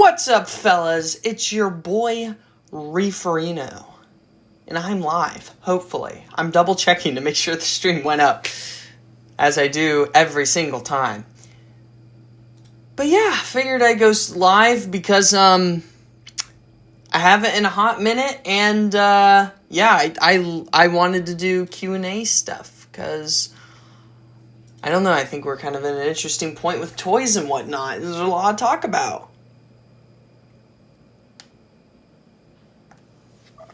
What's up, fellas? It's your boy, Reeferino. And I'm live, hopefully. I'm double checking to make sure the stream went up, as I do every single time. But yeah, figured I'd go live because, I haven't in a hot minute, and, I wanted to do Q&A stuff, because, I don't know, I think we're kind of at an interesting point with toys and whatnot. There's a lot to talk about.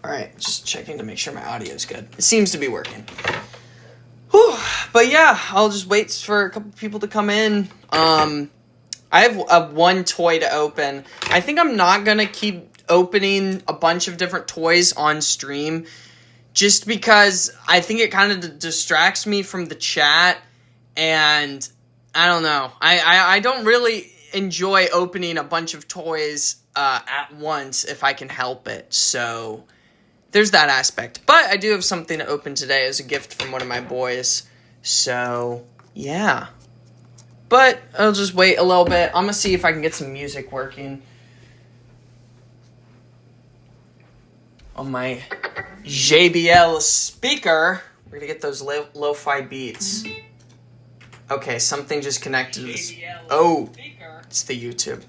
Alright, just checking to make sure my audio is good. It seems to be working. Whew. But yeah, I'll just wait for a couple people to come in. I have one toy to open. I think I'm not going to keep opening a bunch of different toys on stream, just because I think it kind of distracts me from the chat, and I don't know. I don't really enjoy opening a bunch of toys at once if I can help it, so there's that aspect. But I do have something to open today as a gift from one of my boys. So, yeah. But I'll just wait a little bit. I'm going to see if I can get some music working on my JBL speaker. We're going to get those lo-fi beats. Okay, something just connected to this. Oh, it's the YouTube.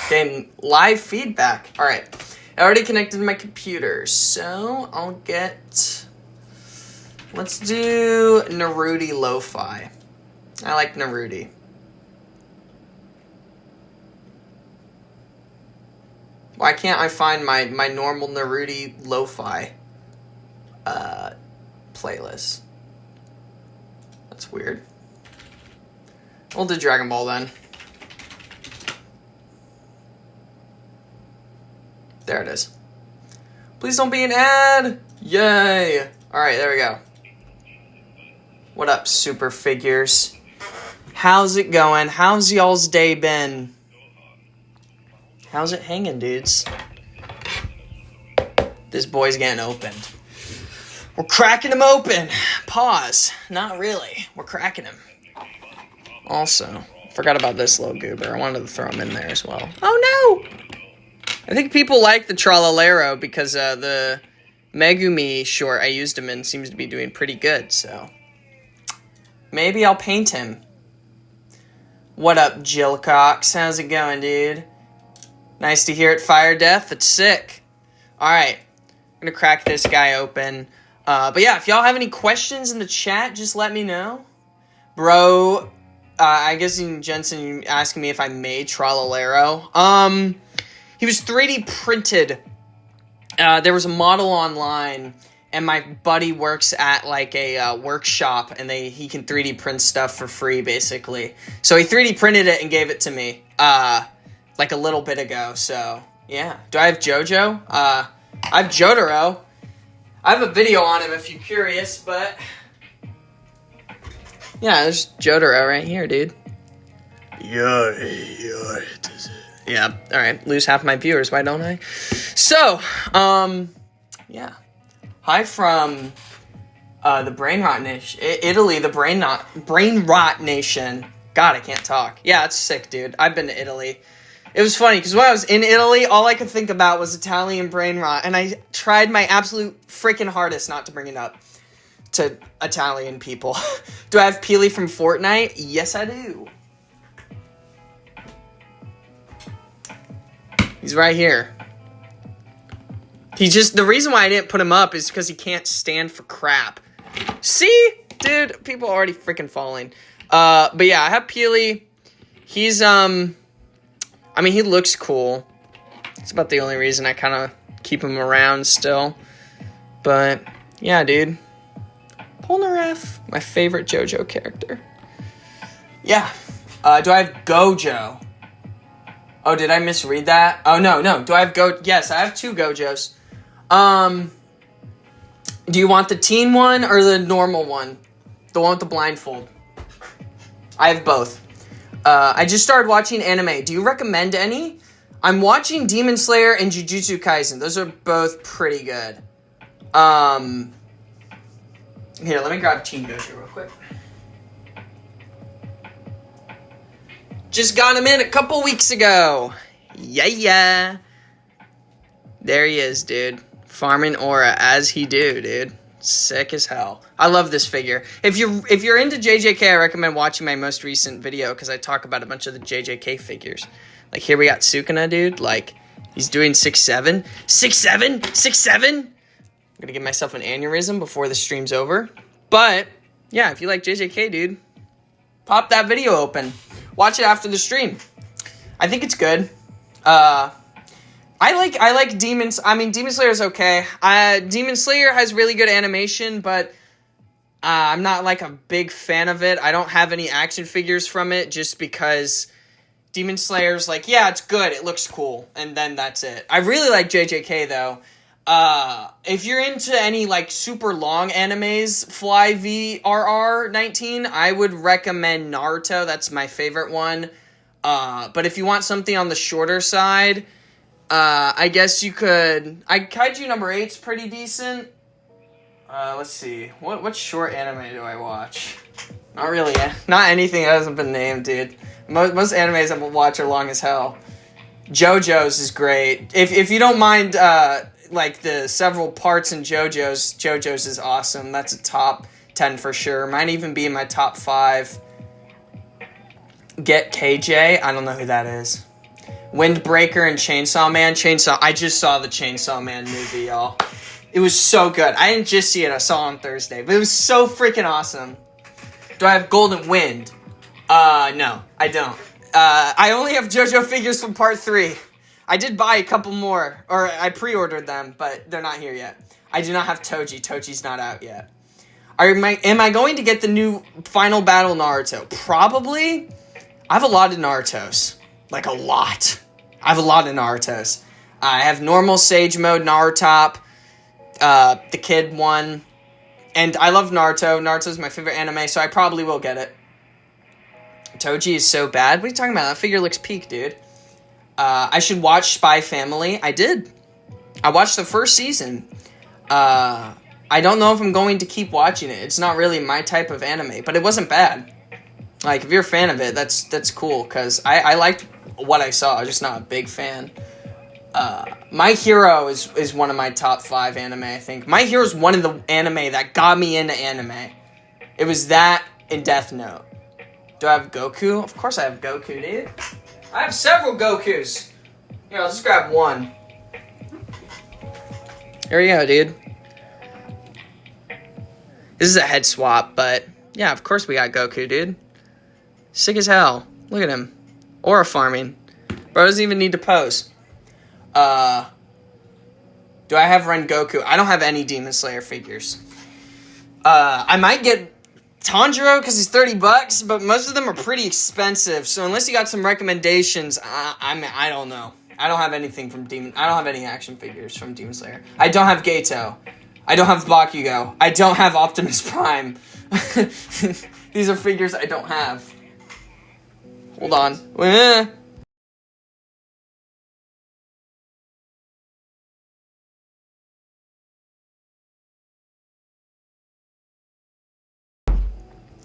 Getting live feedback. All right. I already connected my computer, so I'll get... Let's do Naruti Lo-Fi. I like Naruti. Why can't I find my normal Naruti Lo-Fi playlist? That's weird. We'll do Dragon Ball then. There it is. Please don't be an ad. Yay. All right, there we go. What up, super figures? How's it going? How's y'all's day been? How's it hanging, dudes? This boy's getting opened. We're cracking him open. Pause. Not really. We're cracking him. Also, forgot about this little goober. I wanted to throw him in there as well. Oh, no! I think people like the Trollalero because the Megumi short I used him in seems to be doing pretty good, so maybe I'll paint him. What up, Jill Cox? How's it going, dude? Nice to hear it, Fire Death. That's sick. Alright, I'm going to crack this guy open. But yeah, if y'all have any questions in the chat, just let me know. Bro, I guess Jensen asking me if I made Trollalero. He was 3D printed. There was a model online, and my buddy works at like a workshop, and he can 3D print stuff for free, basically. So he 3D printed it and gave it to me like a little bit ago. So yeah, do I have JoJo? I have Jotaro. I have a video on him if you're curious, but yeah, there's Jotaro right here, dude. Yeah, alright, lose half my viewers, why don't I? So, yeah. Hi from, the Brain Rot Nation, Italy, the Brain Rot Nation. God, I can't talk. Yeah, it's sick, dude. I've been to Italy. It was funny, because when I was in Italy, all I could think about was Italian brain rot, and I tried my absolute freaking hardest not to bring it up to Italian people. Do I have Peely from Fortnite? Yes, I do. He's right here. The reason why I didn't put him up is because he can't stand for crap. See? Dude, people are already freaking falling. But yeah, I have Peely. He's, he looks cool. It's about the only reason I kind of keep him around still. But, yeah, dude. Polnareff, my favorite JoJo character. Yeah. Do I have Gojo? Oh, did I misread that? Oh, no. Do I have Yes, I have 2 Gojos. Do you want the teen one or the normal one? The one with the blindfold. I have both. I just started watching anime. Do you recommend any? I'm watching Demon Slayer and Jujutsu Kaisen. Those are both pretty good. Here, let me grab Teen Gojo real quick. Just got him in a couple weeks ago. Yeah. There he is, dude. Farming Aura as he do, dude. Sick as hell. I love this figure. If you're into JJK, I recommend watching my most recent video because I talk about a bunch of the JJK figures. Like here we got Sukuna, dude. Like he's doing 6'7". 6'7"? 6'7"? I'm gonna give myself an aneurysm before the stream's over. But yeah, if you like JJK, dude, pop that video open. Watch it after the stream. I think it's good. I like Demons. I mean, Demon Slayer is okay. Demon Slayer has really good animation, but I'm not like a big fan of it. I don't have any action figures from it just because Demon Slayer's like, yeah, it's good. It looks cool. And then that's it. I really like JJK though. If you're into any like super long animes, Fly VRR 19, I would recommend Naruto. That's my favorite one. But if you want something on the shorter side, I guess you could. Kaiju number 8's pretty decent. Let's see. What short anime do I watch? Not really. Not anything that hasn't been named, dude. Most animes I watch are long as hell. JoJo's is great. If you don't mind, like the several parts in JoJo's is awesome. That's a top 10 for sure. Might even be in my top 5. Get KJ. I don't know who that is. Windbreaker and Chainsaw Man. I just saw the Chainsaw Man movie, y'all. It was so good. I didn't just see it. I saw it on Thursday. But it was so freaking awesome. Do I have Golden Wind? No, I don't. I only have JoJo figures from part 3. I did buy a couple more. Or I pre-ordered them, but they're not here yet. I do not have Toji. Toji's not out yet. Am I going to get the new Final Battle Naruto? Probably. I have a lot of Narutos. Like, a lot. I have a lot of Narutos. I have normal Sage Mode Narutop, the kid one, and I love Naruto. Naruto's my favorite anime, so I probably will get it. Toji is so bad. What are you talking about? That figure looks peak, dude. I should watch Spy Family. I did. I watched the first season. I don't know if I'm going to keep watching it. It's not really my type of anime, but it wasn't bad. Like, if you're a fan of it, that's cool, because I liked what I saw. I'm just not a big fan. My Hero is one of my top 5 anime, I think. My Hero is one of the anime that got me into anime. It was that and Death Note. Do I have Goku? Of course I have Goku, dude. I have several Gokus. Here, I'll just grab one. Here we go, dude. This is a head swap, but yeah, of course we got Goku, dude. Sick as hell. Look at him. Aura farming. Bro doesn't even need to pose. Do I have Rengoku? I don't have any Demon Slayer figures. I might get Tanjiro because he's $30, but most of them are pretty expensive. So unless you got some recommendations, I don't know. I don't have anything from I don't have any action figures from Demon Slayer. I don't have Geto. I don't have Bakugo. I don't have Optimus Prime. These are figures I don't have. Hold on.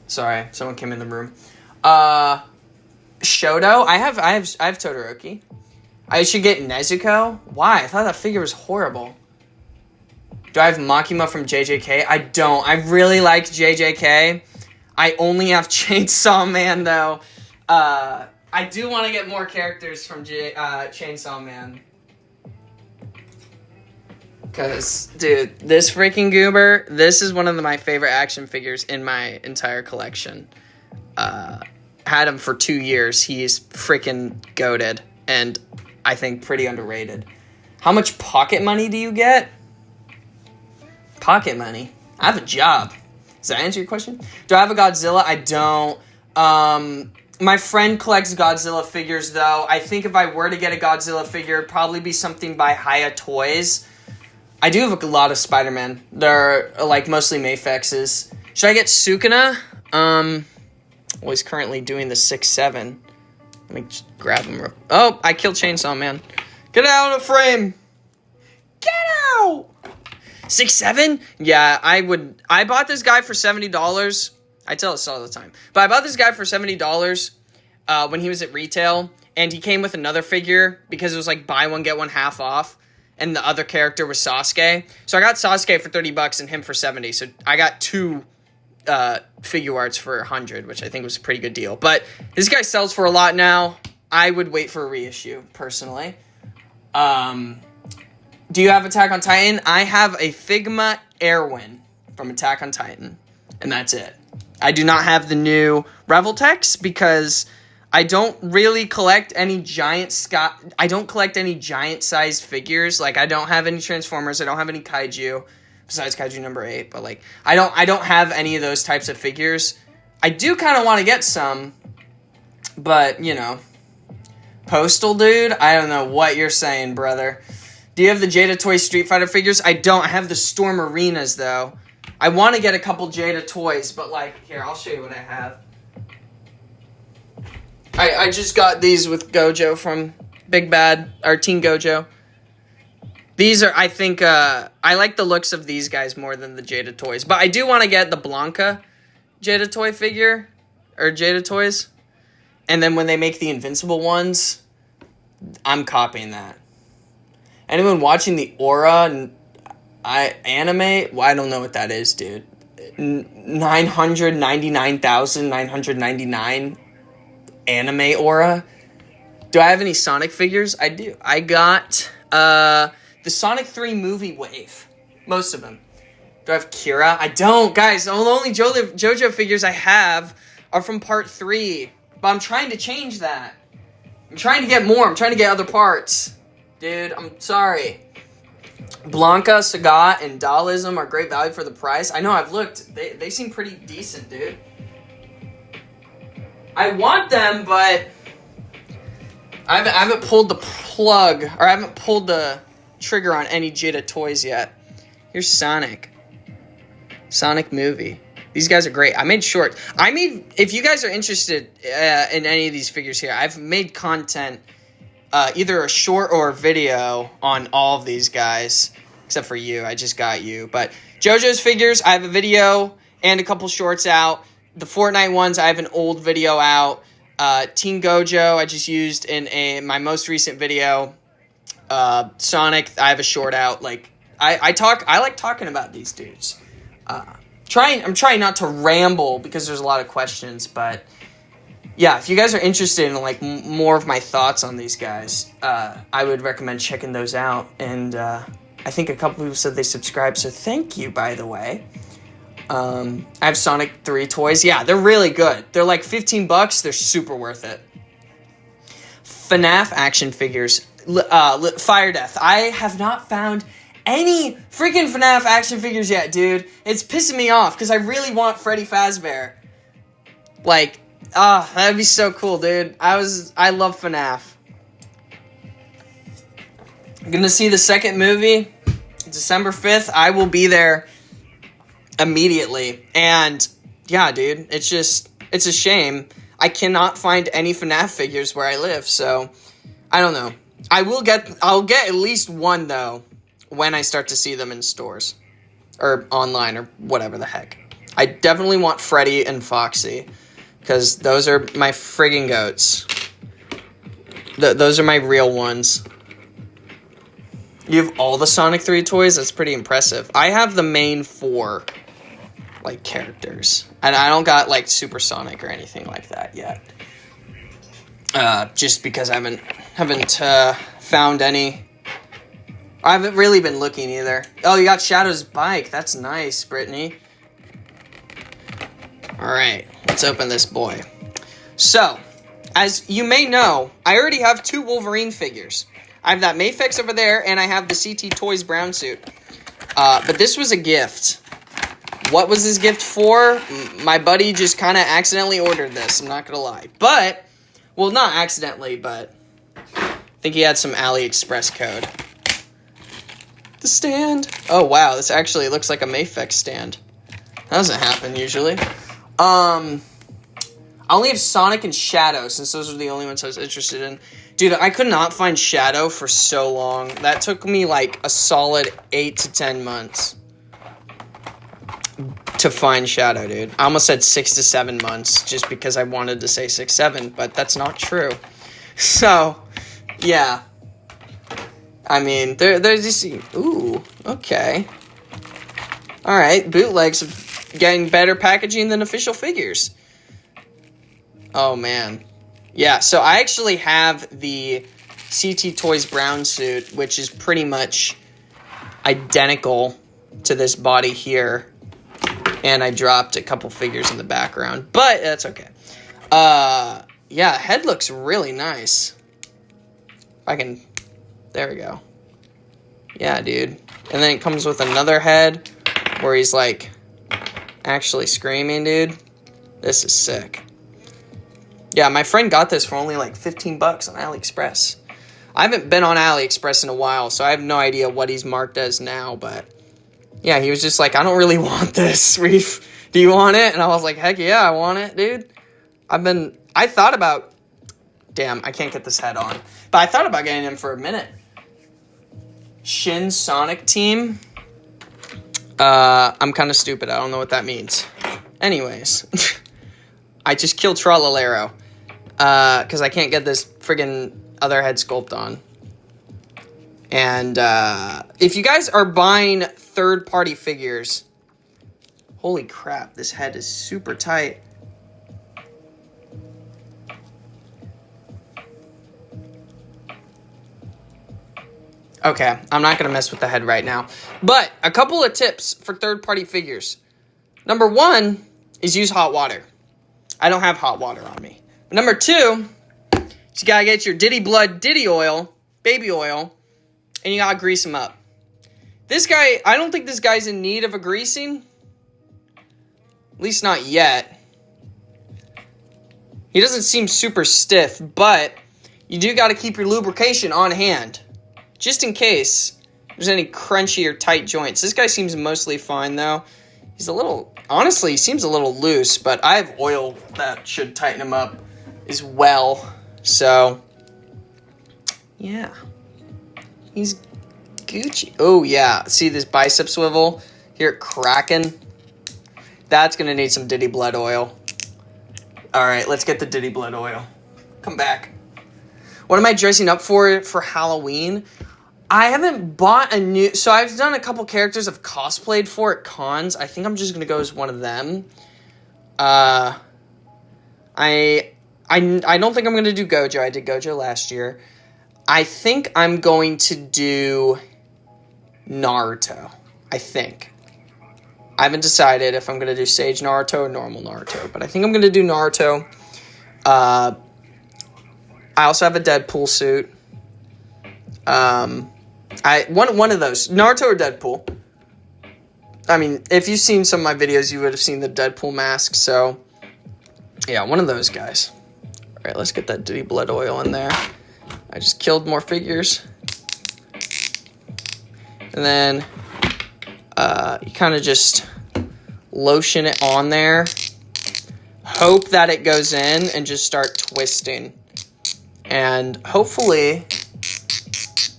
Sorry, someone came in the room. Shoto. I have Todoroki. I should get Nezuko. Why? I thought that figure was horrible. Do I have Makima from JJK? I don't. I really like JJK. I only have Chainsaw Man though. I do want to get more characters from Chainsaw Man. Because, dude, this freaking goober, this is one of my favorite action figures in my entire collection. Had him for 2 years. He's freaking goated. And I think pretty underrated. How much pocket money do you get? Pocket money? I have a job. Does that answer your question? Do I have a Godzilla? I don't. My friend collects Godzilla figures, though. I think if I were to get a Godzilla figure, it'd probably be something by Haya Toys. I do have a lot of Spider-Man. They're, like, mostly Mafexes. Should I get Sukuna? Well, he's currently doing the 6'7". Let me just grab him. Oh, I killed Chainsaw Man. Get out of frame! Get out! 6'7"? Yeah, I bought this guy for $70. I tell this all the time. But I bought this guy for $70 when he was at retail. and he came with another figure because it was like buy one, get one half off. And the other character was Sasuke. So I got Sasuke for $30 and him for $70. So I got two figure arts for $100, which I think was a pretty good deal. But this guy sells for a lot now. I would wait for a reissue, personally. Do you have Attack on Titan? I have a Figma Erwin from Attack on Titan. And that's it. I do not have the new Revoltex because I don't really collect any I don't collect any giant-sized figures. Like, I don't have any Transformers. I don't have any Kaiju, besides Kaiju number 8. But, like, I don't have any of those types of figures. I do kind of want to get some, but, you know. Postal Dude? I don't know what you're saying, brother. Do you have the Jada Toy Street Fighter figures? I don't. I have the Storm Arenas, though. I want to get a couple Jada toys, but, like, here, I'll show you what I have. I just got these with Gojo from Big Bad, or Teen Gojo. These are, I think, I like the looks of these guys more than the Jada toys. But I do want to get the Blanca Jada toy figure, or Jada toys. And then when they make the Invincible ones, I'm copying that. Anyone watching the Aura anime? Well, I don't know what that is, dude. 999,999 anime Aura. Do I have any Sonic figures? I do. I got the Sonic 3 movie wave. Most of them. Do I have Kira? I don't, guys. The only JoJo figures I have are from part 3. But I'm trying to change that. I'm trying to get more. I'm trying to get other parts. Dude, I'm sorry. Blanca, Sagat, and Dalism are great value for the price. I know, I've looked. They seem pretty decent, dude. I want them, but I haven't pulled the plug, or I haven't pulled the trigger on any Jada toys yet. Here's Sonic. Sonic movie. These guys are great. I made shorts. If you guys are interested in any of these figures here, I've made content, either a short or a video on all of these guys, except for you. I just got you. But JoJo's figures, I have a video and a couple shorts out. The Fortnite ones, I have an old video out. Teen Gojo, I just used in my most recent video. Sonic, I have a short out. Like, I like talking about these dudes. I'm trying not to ramble because there's a lot of questions, but yeah, if you guys are interested in like more of my thoughts on these guys, I would recommend checking those out. And I think a couple people said they subscribed, so thank you, by the way. I have Sonic 3 toys. Yeah, they're really good. They're like $15. They're super worth it. FNAF action figures. Fire Death. I have not found any freaking FNAF action figures yet, dude. It's pissing me off because I really want Freddy Fazbear. Like, that'd be so cool, dude. I love FNAF. I'm gonna see the second movie December 5th. I will be there immediately. And yeah, dude, it's a shame. I cannot find any FNAF figures where I live, so I don't know. I'll get at least one though when I start to see them in stores or online or whatever the heck. I definitely want Freddy and Foxy because those are my friggin' goats. Those are my real ones. You have all the Sonic 3 toys? That's pretty impressive. I have the main 4 like characters, and I don't got like Super Sonic or anything like that yet. Just because I haven't found any. I haven't really been looking either. Oh, you got Shadow's bike. That's nice, Brittany. All right, let's open this boy. So, as you may know, I already have 2 Wolverine figures. I have that Mafex over there, and I have the CT Toys brown suit. But this was a gift. What was this gift for? My buddy just kind of accidentally ordered this. I'm not going to lie. But, well, not accidentally, but I think he had some AliExpress code. The stand. Oh, wow. This actually looks like a Mafex stand. That doesn't happen usually. I only have Sonic and Shadow, since those are the only ones I was interested in. Dude, I could not find Shadow for so long. That took me like a solid 8 to 10 months to find Shadow, dude. I almost said 6 to 7 months just because I wanted to say 6, 7, but that's not true. So, yeah. I mean, there's this... Ooh, okay. Alright, bootlegs getting better packaging than official figures. Oh, man. Yeah, so I actually have the CT Toys brown suit, which is pretty much identical to this body here. And I dropped a couple figures in the background, but that's okay. Yeah, head looks really nice. If I can... There we go. Yeah, dude. And then it comes with another head where he's, like, actually screaming, dude. This is sick. Yeah, my friend got this for only, like, 15 bucks on AliExpress. I haven't been on AliExpress in a while, so I have no idea what he's marked as now, but... Yeah, he was just like, I don't really want this, Reef. Do you want it? And I was like, heck yeah, I want it, dude. I thought about... Damn, I can't get this head on. But I thought about getting him for a minute. Shin Sonic Team. I'm kind of stupid. I don't know what that means. Anyways. I just killed Trollalero. Because I can't get this friggin' other head sculpt on. And if you guys are buying third-party figures... Holy crap, this head is super tight. Okay, I'm not going to mess with the head right now. But a couple of tips for third-party figures. Number one is use hot water. I don't have hot water on me. But number two, you got to get your Diddy Blood Diddy oil, baby oil, and you got to grease him up. This guy, I don't think this guy's in need of a greasing. At least not yet. He doesn't seem super stiff, but you do got to keep your lubrication on hand. Just in case there's any crunchy or tight joints. This guy seems mostly fine, though. He's a little... Honestly, he seems a little loose, but I have oil that should tighten him up as well. So, yeah. He's Gucci. Oh, yeah. See this bicep swivel? Here at Kraken? That's going to need some Diddy Blood oil. Alright, let's get the Diddy Blood oil. Come back. What am I dressing up for Halloween? I haven't bought a new... So I've done a couple characters I've cosplayed for at cons. I think I'm just going to go as one of them. I don't think I'm going to do Gojo. I did Gojo last year. I think I'm going to do Naruto. I think. I haven't decided if I'm going to do Sage Naruto or normal Naruto. But I think I'm going to do Naruto. I also have a Deadpool suit. One of those. Naruto or Deadpool. I mean, if you've seen some of my videos, you would have seen the Deadpool mask. So, yeah, one of those guys. All right, let's get that Diddy Blood oil in there. I just killed more figures. And then you kind of just lotion it on there. Hope that it goes in and just start twisting. And hopefully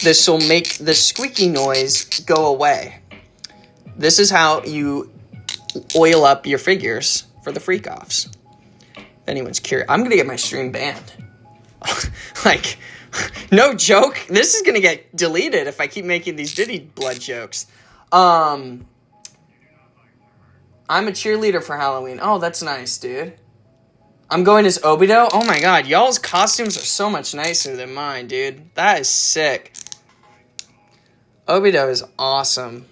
this will make the squeaky noise go away. This is how you oil up your figures for the freak-offs. If anyone's curious. I'm going to get my stream banned. Like, no joke. This is going to get deleted if I keep making these Diddy Blood jokes. I'm a cheerleader for Halloween. Oh, that's nice, dude. I'm going as Obito. Oh my god, y'all's costumes are so much nicer than mine, dude. That is sick. Obito is awesome.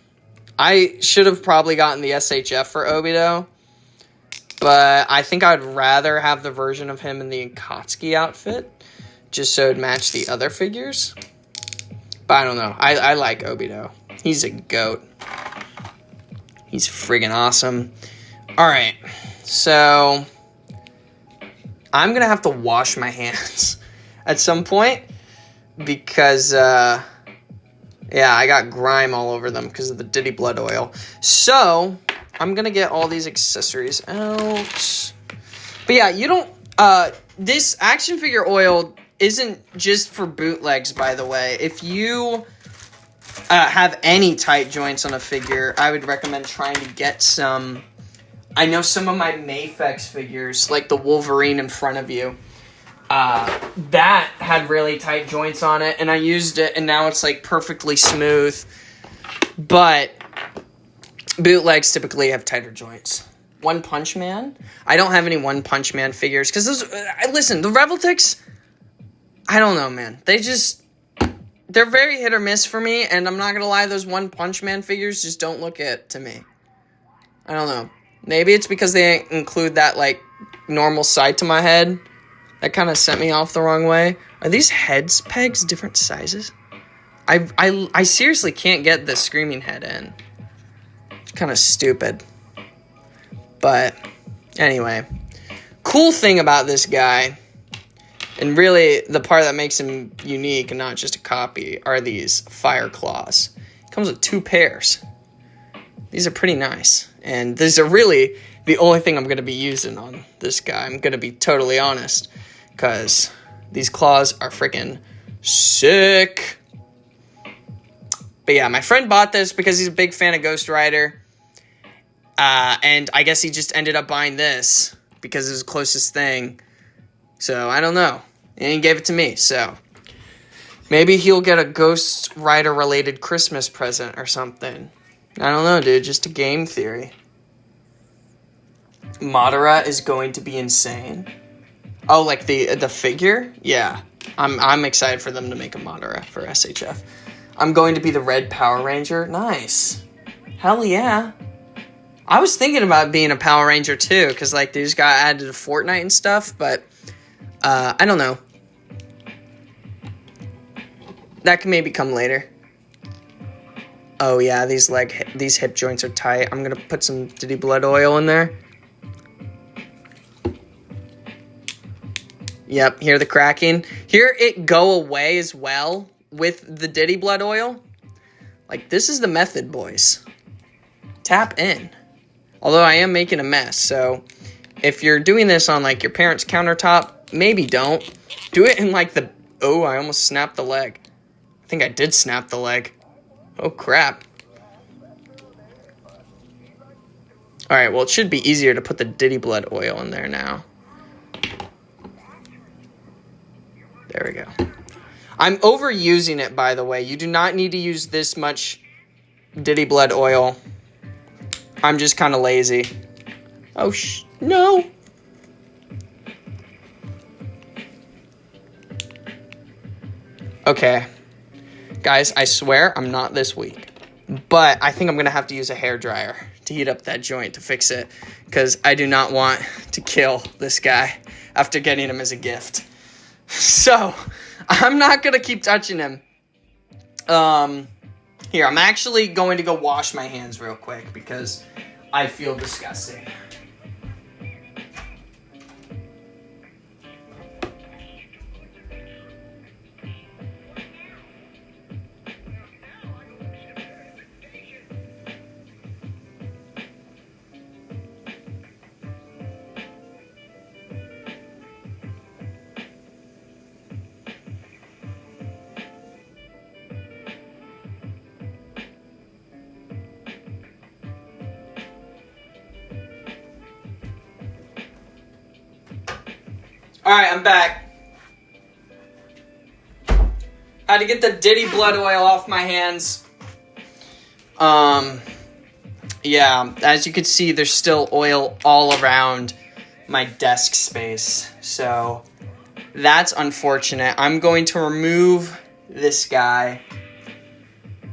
I should have probably gotten the SHF for Obito, but I think I'd rather have the version of him in the Akatsuki outfit, just so it'd match the other figures. But I don't know. I like Obito. He's a goat. He's friggin' awesome. Alright, so I'm gonna have to wash my hands at some point because, yeah, I got grime all over them because of the Diddy Blood oil. So, I'm gonna get all these accessories out. But yeah, you don't, this action figure oil isn't just for bootlegs, by the way. If you have any tight joints on a figure, I would recommend trying to get some. I know some of my Mafex figures, like the Wolverine in front of you, That had really tight joints on it, and I used it, and now it's like perfectly smooth. But bootlegs typically have tighter joints. One Punch Man? I don't have any One Punch Man figures, because those... listen, the Revoltix... I don't know, man. They're very hit or miss for me, and I'm not gonna lie, those One Punch Man figures just don't look it to me. I don't know. Maybe it's because they include that, like, normal side to my head. That kind of sent me off the wrong way. Are these heads pegs different sizes? I seriously can't get the Screaming Head in. It's kind of stupid. But, anyway. Cool thing about this guy, and really the part that makes him unique and not just a copy, are these Fire Claws. It comes with 2 pairs. These are pretty nice. And these are really the only thing I'm going to be using on this guy. I'm going to be totally honest. Because these claws are freaking sick. But yeah, my friend bought this because he's a big fan of Ghost Rider. And I guess he just ended up buying this because it was the closest thing. So, I don't know. And he gave it to me, so. Maybe he'll get a Ghost Rider-related Christmas present or something. I don't know, dude. Just a game theory. Madara is going to be insane. Oh, like the figure? Yeah. I'm excited for them to make a Madara for SHF. I'm going to be the Red Power Ranger. Nice. Hell yeah. I was thinking about being a Power Ranger too, because like they just got added to Fortnite and stuff, but I don't know. That can maybe come later. Oh yeah, these hip joints are tight. I'm gonna put some Diddy Blood Oil in there. Yep, hear the cracking. Hear it go away as well with the Diddy Blood Oil. Like, this is the method, boys. Tap in. Although I am making a mess, so if you're doing this on, like, your parents' countertop, maybe don't. Do it in, like, the... Oh, I almost snapped the leg. I think I did snap the leg. Oh, crap. Alright, well, it should be easier to put the Diddy Blood Oil in there now. There we go. I'm overusing it, by the way. You do not need to use this much Diddy Blood Oil. I'm just kind of lazy. Oh, no. Okay. Guys, I swear I'm not this weak. But I think I'm going to have to use a hairdryer to heat up that joint to fix it. Because I do not want to kill this guy after getting him as a gift. So, I'm not going to keep touching him. Here, I'm actually going to go wash my hands real quick because I feel disgusting. Alright, I'm back. Had to get the Diddy Blood Oil off my hands. Yeah, as you can see, there's still oil all around my desk space. So, that's unfortunate. I'm going to remove this guy.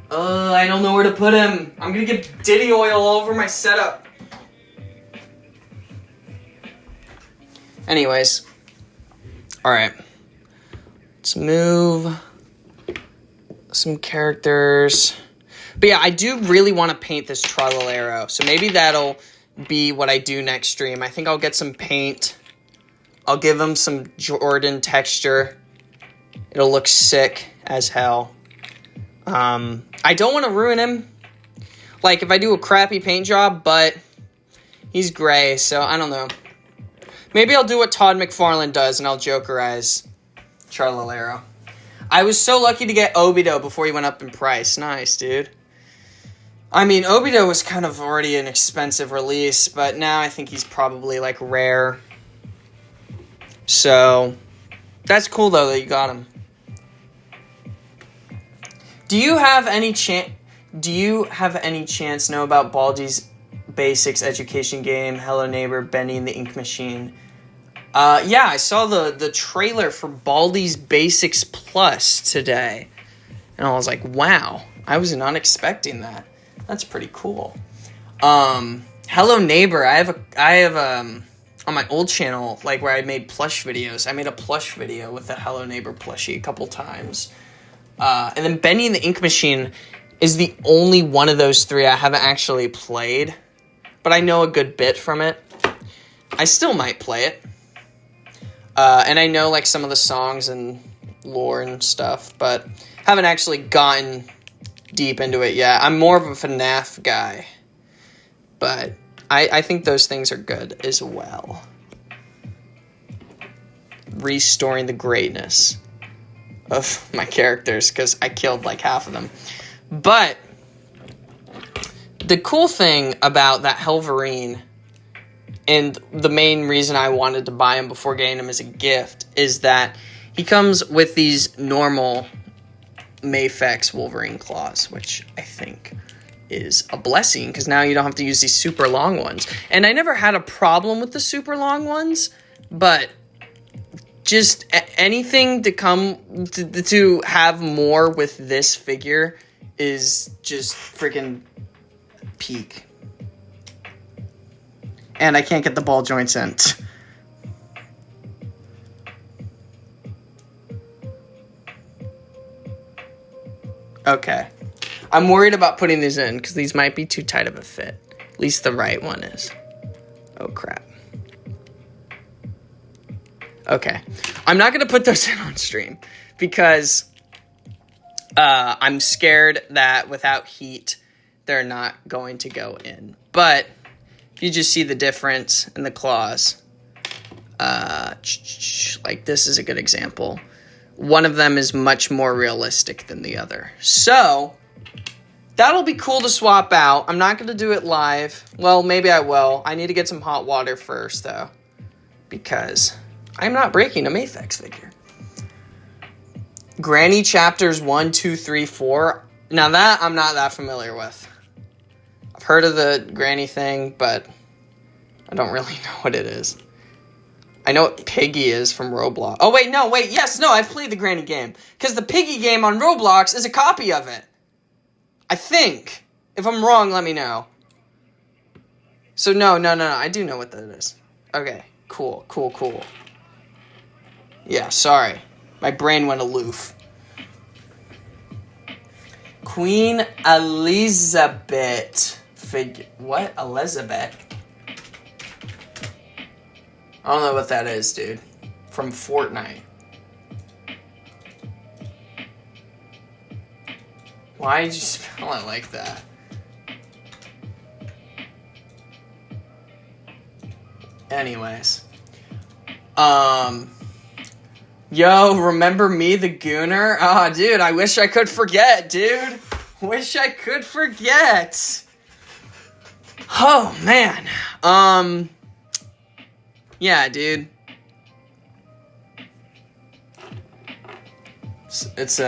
I don't know where to put him. I'm going to get Diddy Oil all over my setup. Anyways. Alright, let's move some characters. But yeah, I do really want to paint this Trollalero, so maybe that'll be what I do next stream. I think I'll get some paint. I'll give him some Jordan texture. It'll look sick as hell. I don't want to ruin him. Like, if I do a crappy paint job, but he's gray, so I don't know. Maybe I'll do what Todd McFarlane does, and I'll Jokerize Trollalero. I was so lucky to get Obito before he went up in price. Nice, dude. I mean, Obito was kind of already an expensive release, but now I think he's probably, like, rare. So, That's cool, though, that you got him. Do you have any chance know about Baldi's Basics education game, Hello Neighbor, Bendy and the Ink Machine? Yeah, I saw the trailer for Baldi's Basics Plus today. And I was like, wow, I was not expecting that. That's pretty cool. Hello Neighbor, I have on my old channel, like where I made plush videos, I made a plush video with the Hello Neighbor plushie a couple times. And then Bendy and the Ink Machine is the only one of those three I haven't actually played, but I know a good bit from it. I still might play it. And I know like some of the songs and lore and stuff, but haven't actually gotten deep into it yet. I'm more of a FNAF guy, but I think those things are good as well. Restoring the greatness of my characters, because I killed like half of them. But the cool thing about that Helverine, and the main reason I wanted to buy him before getting him as a gift, is that he comes with these normal Mafex Wolverine claws, which I think is a blessing, because now you don't have to use these super long ones. And I never had a problem with the super long ones, but just anything to come to have more with this figure is just freaking peak. And I can't get the ball joints in. Okay. I'm worried about putting these in because these might be too tight of a fit. At least the right one is. Oh, crap. Okay. I'm not going to put those in on stream because I'm scared that without heat, they're not going to go in. But if you just see the difference in the claws, like this is a good example. One of them is much more realistic than the other. So that'll be cool to swap out. I'm not going to do it live. Well, maybe I will. I need to get some hot water first, though, because I'm not breaking a Mafex figure. Granny Chapters 1, 2, 3, 4. Now that I'm not that familiar with. I've heard of the Granny thing, but I don't really know what it is. I know what Piggy is from Roblox. Oh, wait, no, I've played the Granny game. Because the Piggy game on Roblox is a copy of it. I think. If I'm wrong, let me know. So, no, I do know what that is. Okay, cool. Yeah, sorry. My brain went aloof. Queen Elizabeth figure. What? Elizabeth? I don't know what that is, dude. From Fortnite. Why did you spell it like that? Anyways. Yo, remember me, the Gooner? Oh, dude, I wish I could forget, dude. Wish I could forget. Oh, man. Yeah, dude. It's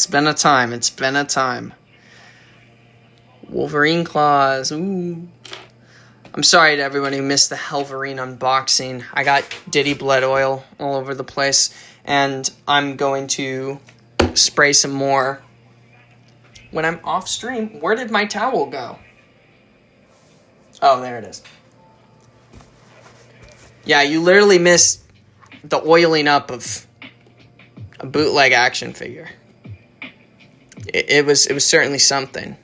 been a time. It's been a time. Wolverine claws. Ooh. I'm sorry to everyone who missed the Helverine unboxing. I got Diddy blood oil all over the place, and I'm going to spray some more when I'm off stream. Where did my towel go? Oh, there it is. Yeah, you literally missed the oiling up of a bootleg action figure. It was certainly something.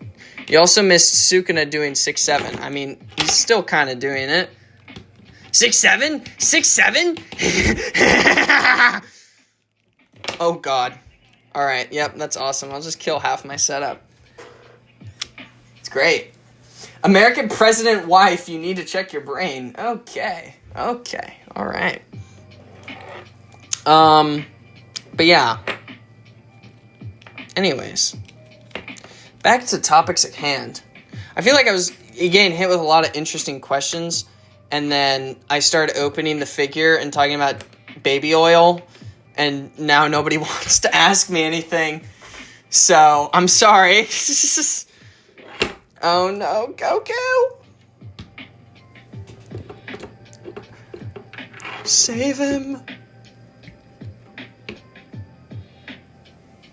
You also missed Sukuna doing 6'7". I mean, he's still kind of doing it. 6'7"? 6'7"? Oh, God. All right, yep, that's awesome. I'll just kill half my setup. It's great. American president wife, you need to check your brain. Okay, all right. But yeah. Anyways. Back to topics at hand. I feel like I was, again, hit with a lot of interesting questions, and then I started opening the figure and talking about baby oil, and now nobody wants to ask me anything. So, I'm sorry. Oh no, Goku! Save him.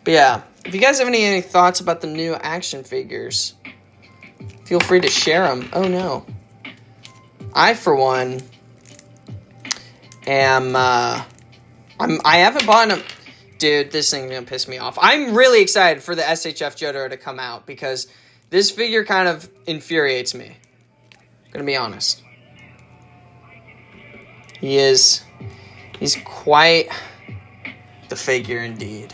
But yeah, if you guys have any thoughts about the new action figures, feel free to share them. Oh no. I, for one, I haven't bought them. Dude, this thing's gonna piss me off. I'm really excited for the SHF Jotaro to come out because this figure kind of infuriates me. I'm gonna be honest. He's quite the figure indeed.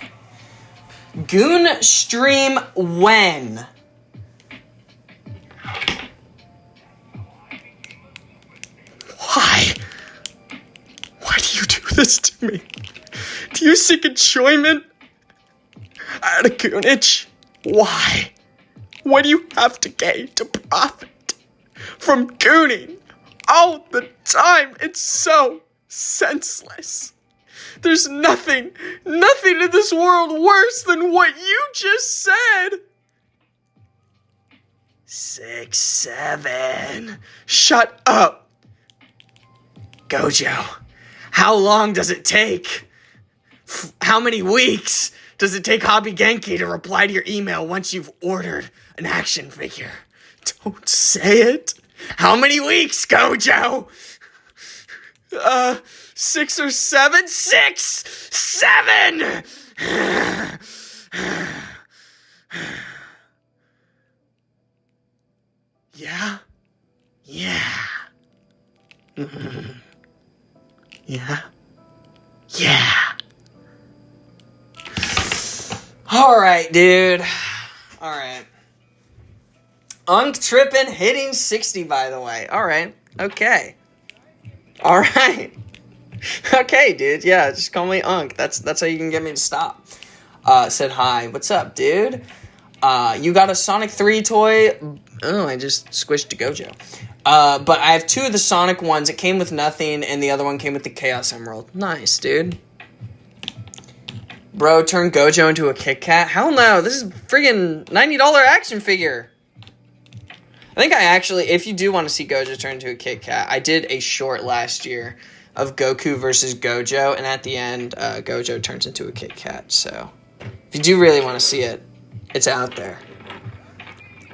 Goon stream when? Why? Why do you do this to me? Do you seek enjoyment out of Goonage? Why? What do you have to gain to profit from gooning all the time? It's so senseless. There's nothing in this world worse than what you just said. 6, 7. Shut up. Gojo, how long does it take? How many weeks does it take Hobby Genki to reply to your email once you've ordered an action figure? Don't say it. How many weeks, Gojo? 6 or 7? 6! 7! Yeah? Yeah. Yeah? Yeah. Alright, dude. Alright. Unk tripping, hitting 60, by the way. Alright. Okay. Alright. Okay, dude. Yeah, just call me Unk. That's how you can get me to stop. Said hi. What's up, dude? You got a Sonic 3 toy? Oh, I just squished to Gojo. But I have 2 of the Sonic ones. It came with nothing, and the other one came with the Chaos Emerald. Nice, dude. Bro, turn Gojo into a Kit Kat? Hell no, this is friggin' $90 action figure. I think I actually, if you do want to see Gojo turn into a Kit Kat, I did a short last year of Goku versus Gojo, and at the end, Gojo turns into a Kit Kat. So, if you do really want to see it, it's out there.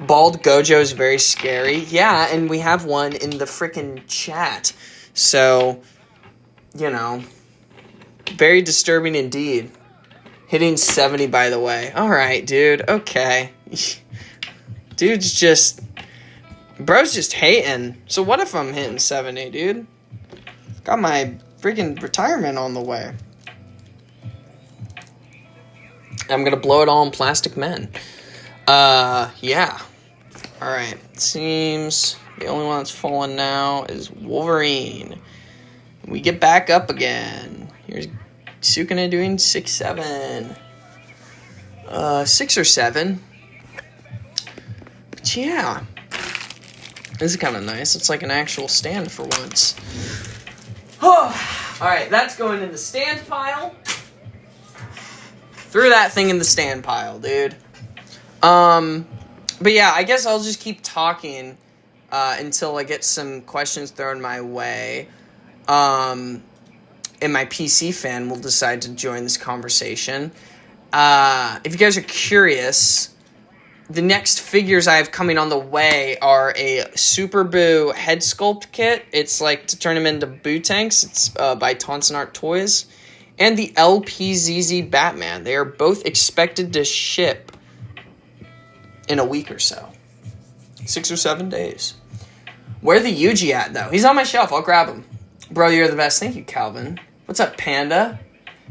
Bald Gojo is very scary. Yeah, and we have one in the frickin' chat. So, you know, very disturbing indeed. Hitting 70, by the way. Alright, dude. Okay. Dude's just... Bro's just hating. So what if I'm hitting 70, dude? Got my freaking retirement on the way. I'm gonna blow it all in Plastic Men. Yeah. Alright. Seems the only one that's fallen now is Wolverine. We get back up again. Here's Sukuna doing 6, 7. 6 or 7. But yeah. This is kind of nice. It's like an actual stand for once. Alright, that's going in the stand pile. Threw that thing in the stand pile, dude. But yeah, I guess I'll just keep talking until I get some questions thrown my way. And my PC fan will decide to join this conversation. If you guys are curious, the next figures I have coming on the way are a Super Boo head sculpt kit. It's like to turn them into Boo tanks. It's by Taunton Art Toys. And the LPZZ Batman. They are both expected to ship in a week or so. 6 or 7 days. Where the Yuji at, though? He's on my shelf. I'll grab him. Bro, you're the best. Thank you, Calvin. What's up, Panda?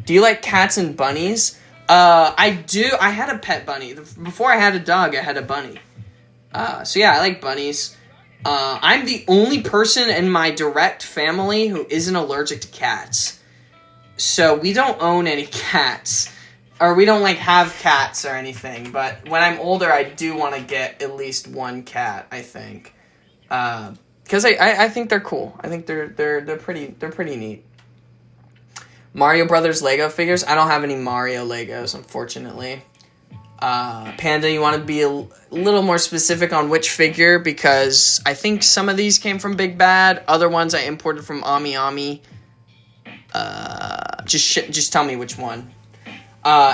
Do you like cats and bunnies? I do. I had a pet bunny. Before I had a dog, I had a bunny. So yeah, I like bunnies. I'm the only person in my direct family who isn't allergic to cats. So we don't own any cats. Or we don't, like, have cats or anything. But when I'm older, I do want to get at least one cat, I think. Because I think they're cool. I think they're pretty neat. Mario Brothers Lego figures. I don't have any Mario Legos, unfortunately. Panda, you want to be a little more specific on which figure, because I think some of these came from Big Bad. Other ones I imported from Ami Ami. Just tell me which one.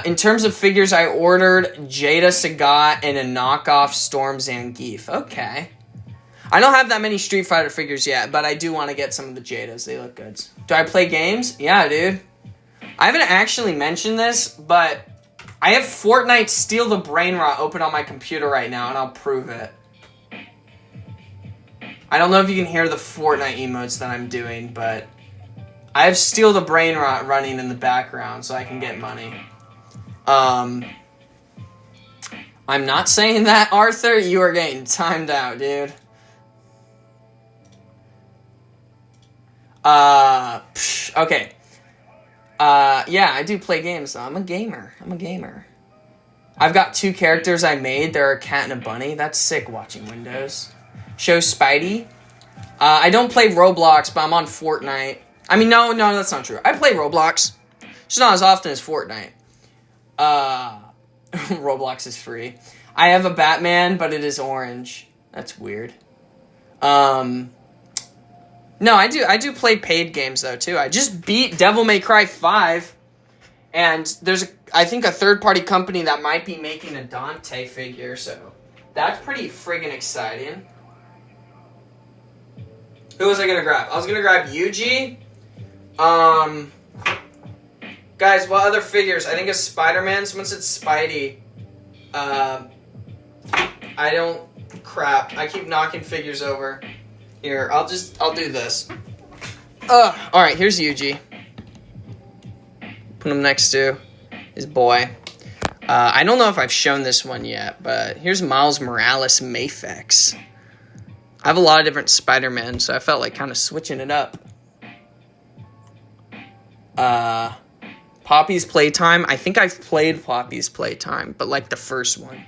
In terms of figures, I ordered Jada Sagat and a knockoff Storm Zangief. Okay. I don't have that many Street Fighter figures yet, but I do want to get some of the Jadas. They look good. Do I play games? Yeah, dude. I haven't actually mentioned this, but I have Fortnite Steal the Brain Rot open on my computer right now, and I'll prove it. I don't know if you can hear the Fortnite emotes that I'm doing, but I have Steal the Brain Rot running in the background so I can get money. I'm not saying that, Arthur. You are getting timed out, dude. Okay. Yeah, I do play games, though. I'm a gamer. I've got 2 characters I made. They're a cat and a bunny. That's sick, watching Windows. Show Spidey. I don't play Roblox, but I'm on Fortnite. I mean, no, that's not true. I play Roblox. Just not as often as Fortnite. Roblox is free. I have a Batman, but it is orange. That's weird. No, I do play paid games, though, too. I just beat Devil May Cry 5, and there's, I think, a third-party company that might be making a Dante figure, so that's pretty friggin' exciting. Who was I gonna grab? I was gonna grab Yuji. Guys, what other figures? I think a Spider-Man. Someone said Spidey. I don't... Crap. I keep knocking figures over. Here, I'll do this. Alright, here's Yuji. Put him next to his boy. I don't know if I've shown this one yet, but here's Miles Morales Mafex. I have a lot of different Spider-Man, so I felt like kind of switching it up. Poppy's Playtime. I think I've played Poppy's Playtime, but like the first one.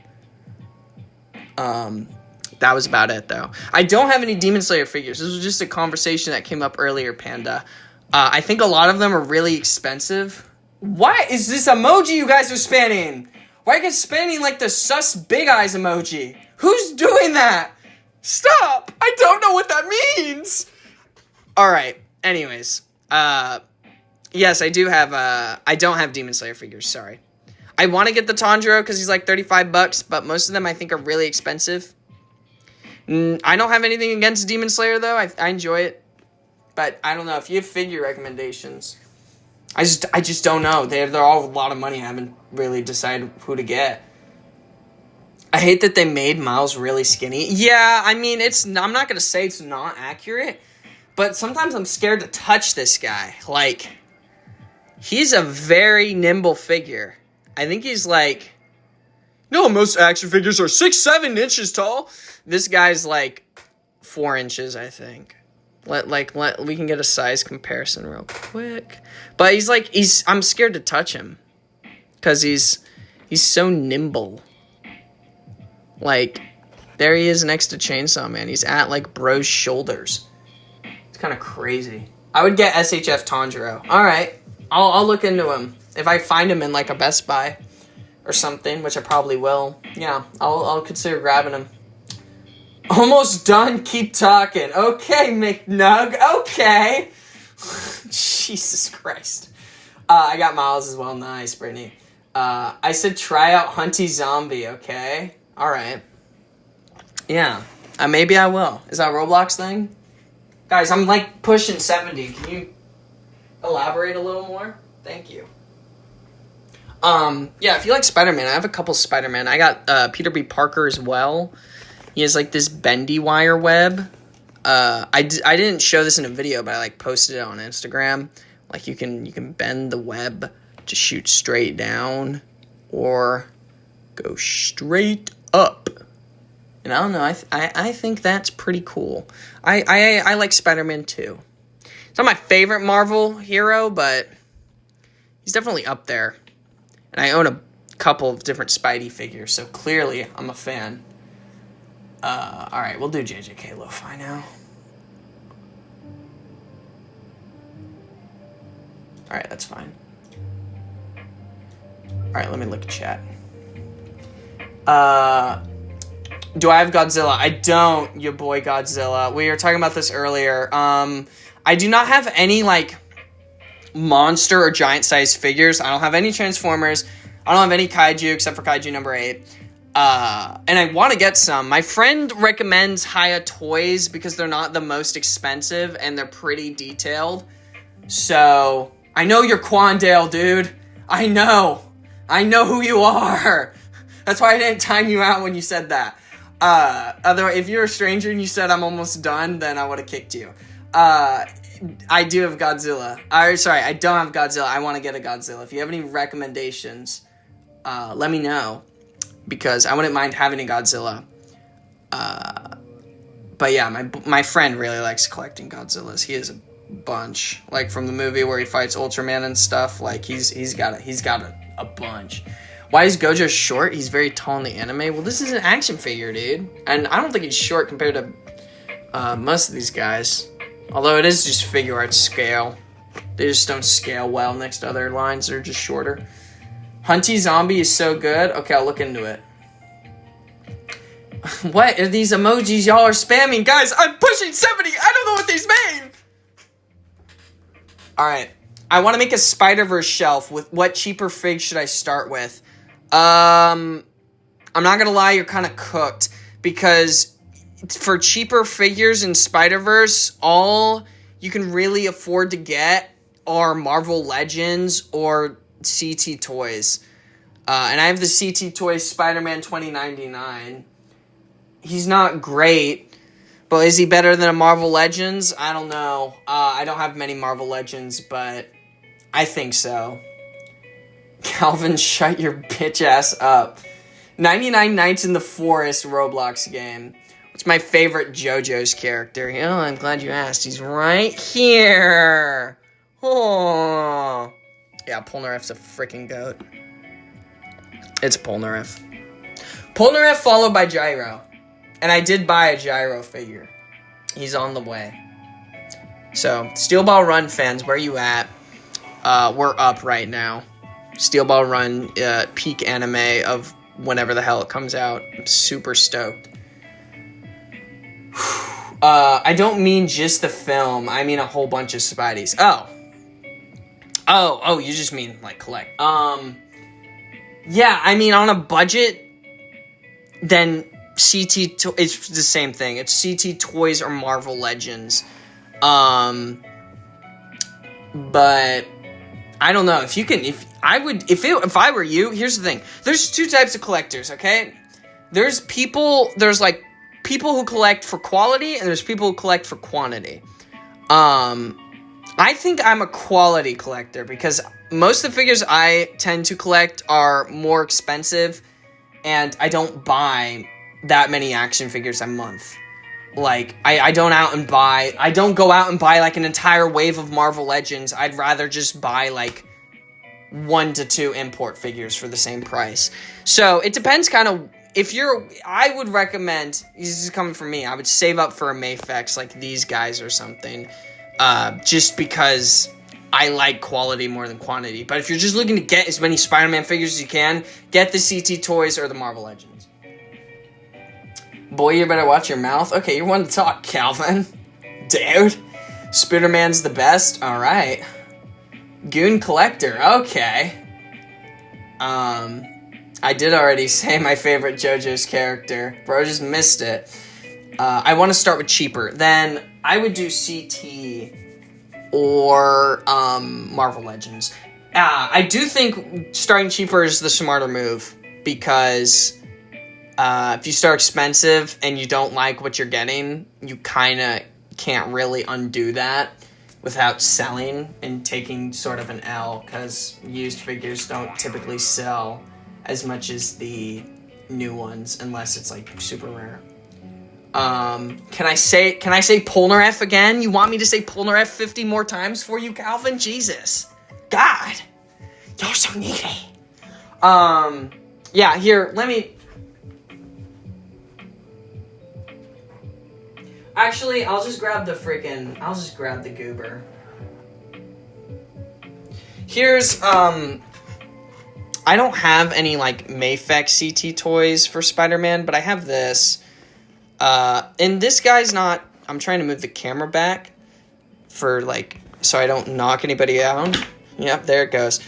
That was about it, though. I don't have any Demon Slayer figures. This was just a conversation that came up earlier, Panda. I think a lot of them are really expensive. What is this emoji you guys are spamming? Why are you guys spamming like the sus big eyes emoji? Who's doing that? Stop! I don't know what that means! Alright, anyways. Yes, I do have, I don't have Demon Slayer figures, sorry. I want to get the Tanjiro because he's like $35, but most of them I think are really expensive. I don't have anything against Demon Slayer, though. I enjoy it. But I don't know. If you have figure recommendations, I just don't know. They're all a lot of money. I haven't really decided who to get. I hate that they made Miles really skinny. Yeah, I mean, I'm not going to say it's not accurate, but sometimes I'm scared to touch this guy. Like, he's a very nimble figure. I think he's like... No, most action figures are 6-7 inches tall. This guy's like 4 inches, I think. We can get a size comparison real quick. But I'm scared to touch him. Because he's so nimble. Like, there he is next to Chainsaw Man. He's at like bro's shoulders. It's kind of crazy. I would get SHF Tanjiro. Alright. I'll look into him. If I find him in like a Best Buy or something, which I probably will. Yeah, I'll consider grabbing him. Almost done, keep talking. Okay, McNug, okay. Jesus Christ. I got Miles as well. Nice, Brittany. I said try out Hunty Zombie, okay? Alright. Yeah, maybe I will. Is that a Roblox thing? Guys, I'm like pushing 70. Can you elaborate a little more? Thank you. Yeah, if you like Spider-Man, I have a couple Spider-Man. I got Peter B. Parker as well. He has like this bendy wire web. I didn't show this in a video, but I like posted it on Instagram. Like you can bend the web to shoot straight down or go straight up. And I don't know, I think that's pretty cool. I like Spider-Man too. It's not my favorite Marvel hero, but he's definitely up there. And I own a couple of different Spidey figures, so clearly I'm a fan. Alright, we'll do JJK Lo-Fi now. Alright, that's fine. Alright, let me look at chat. Do I have Godzilla? I don't, your boy Godzilla. We were talking about this earlier. I do not have any, like, monster or giant-sized figures. I don't have any Transformers. I don't have any Kaiju except for Kaiju number 8. And I want to get some. My friend recommends Haya Toys because they're not the most expensive and they're pretty detailed. So, I know you're Quandale, dude. I know who you are. That's why I didn't time you out when you said that. Otherwise, if you're a stranger and you said I'm almost done, then I would have kicked you. I do have Godzilla. I don't have Godzilla. I want to get a Godzilla. If you have any recommendations, let me know. Because I wouldn't mind having a Godzilla. But yeah, my friend really likes collecting Godzillas. He has a bunch. Like from the movie where he fights Ultraman and stuff. Like he's got a bunch. Why is Gojo short? He's very tall in the anime. Well, this is an action figure, dude. And I don't think he's short compared to most of these guys. Although it is just figure art scale. They just don't scale well next to other lines. They're just shorter. Hunty Zombie is so good. Okay, I'll look into it. What are these emojis y'all are spamming? Guys, I'm pushing 70. I don't know what these mean. Alright. I want to make a Spider-Verse shelf. With what cheaper fig should I start with? I'm not gonna lie, you're kind of cooked. Because for cheaper figures in Spider-Verse, all you can really afford to get are Marvel Legends or CT Toys. And I have the CT Toys Spider-Man 2099. He's not great, but is he better than a Marvel Legends? I don't know. I don't have many Marvel Legends, but I think so. Calvin, shut your bitch ass up. 99 Nights in the Forest Roblox game. What's my favorite JoJo's character? Oh, I'm glad you asked. He's right here. Oh. Yeah, Polnareff's a freaking goat. It's Polnareff. Polnareff followed by Gyro. And I did buy a Gyro figure. He's on the way. So, Steel Ball Run fans, where you at? We're up right now. Steel Ball Run, peak anime of whenever the hell it comes out. I'm super stoked. I don't mean just the film. I mean a whole bunch of Spideys. Oh, you just mean, like, collect. Yeah, I mean, on a budget, then it's the same thing. It's CT Toys or Marvel Legends. But I don't know. If I were you, here's the thing. There's two types of collectors, okay? There's people who collect for quality, and there's people who collect for quantity. I think I'm a quality collector because most of the figures I tend to collect are more expensive, and I don't buy that many action figures a month. Like, I don't go out and buy, like, an entire wave of Marvel Legends. I'd rather just buy, like, 1 to 2 import figures for the same price. So, it depends kind of, I would recommend, this is coming from me, I would save up for a Mafex, like these guys or something, just because I like quality more than quantity. But if you're just looking to get as many Spider-Man figures as you can, get the CT Toys or the Marvel Legends. Boy, you better watch your mouth. Okay, you're one to talk, Calvin. Dude. Spider-Man's the best? Alright. Goon Collector, okay. I did already say my favorite JoJo's character. Bro just missed it. I want to start with cheaper. Then I would do CT or Marvel Legends. I do think starting cheaper is the smarter move because if you start expensive and you don't like what you're getting, you kind of can't really undo that without selling and taking sort of an L because used figures don't typically sell as much as the new ones unless it's like super rare. Can I say Polnareff again? You want me to say Polnareff 50 more times for you, Calvin? Jesus. God. You're so needy. Yeah, here, let me... Actually, I'll just grab the goober. Here's, I don't have any, like, Mafex CT toys for Spider-Man, but I have this. And this guy's not... I'm trying to move the camera back for, like, so I don't knock anybody out. Yep, there it goes.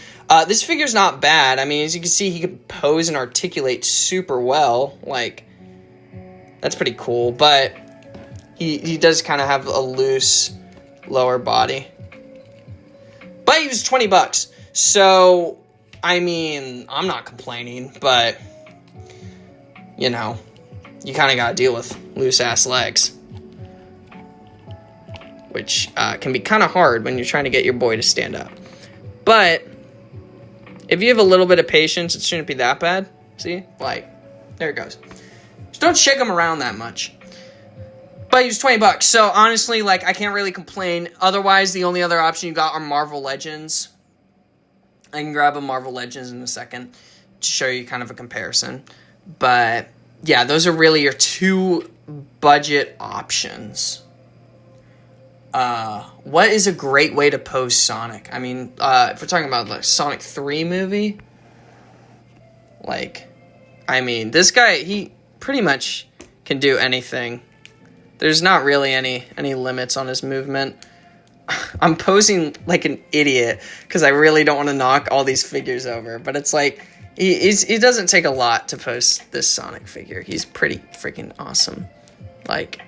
This figure's not bad. I mean, as you can see, he can pose and articulate super well. Like, that's pretty cool. But he does kind of have a loose lower body. But he was $20. So, I mean, I'm not complaining. But, you know, you kind of got to deal with loose-ass legs. Which can be kind of hard when you're trying to get your boy to stand up. But if you have a little bit of patience, it shouldn't be that bad. See? Like, there it goes. Just don't shake him around that much. But he was $20. So, honestly, like, I can't really complain. Otherwise, the only other option you got are Marvel Legends. I can grab a Marvel Legends in a second to show you kind of a comparison. But, yeah, those are really your two budget options. What is a great way to pose Sonic? I mean, if we're talking about the Sonic 3 movie, like, I mean, this guy, he pretty much can do anything. There's not really any limits on his movement. I'm posing like an idiot because I really don't want to knock all these figures over, but it's like, he doesn't take a lot to pose this Sonic figure. He's pretty freaking awesome. Like,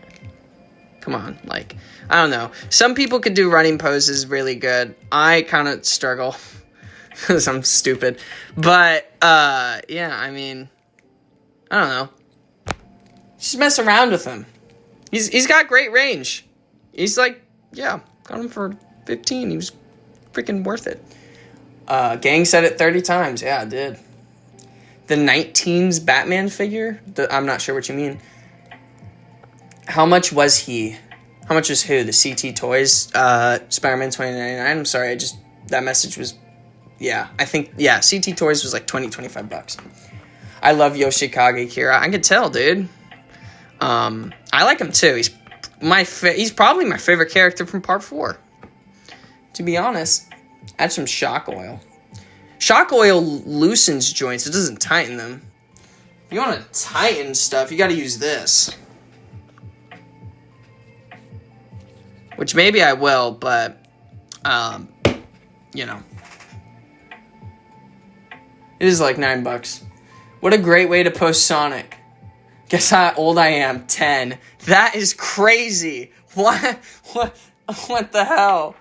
come on, like, I don't know. Some people could do running poses really good. I kind of struggle because I'm stupid. But, yeah, I mean, I don't know. Just mess around with him. He's got great range. He's like, yeah, got him for 15. He was freaking worth it. Gang said it 30 times. Yeah, it did. The 19's Batman figure? I'm not sure what you mean. How much was he? How much was who? The CT Toys, Spider-Man 2099? I'm sorry, that message was, yeah, I think, yeah, CT Toys was like $25. I love Yoshikage Kira. I can tell, dude. I like him too. He's probably my favorite character from Part 4. To be honest, add some shock oil. Shock oil loosens joints. It doesn't tighten them. If you want to tighten stuff, you got to use this. Which maybe I will, but, you know. It is like $9. What a great way to post Sonic. Guess how old I am? 10. That is crazy. What the hell?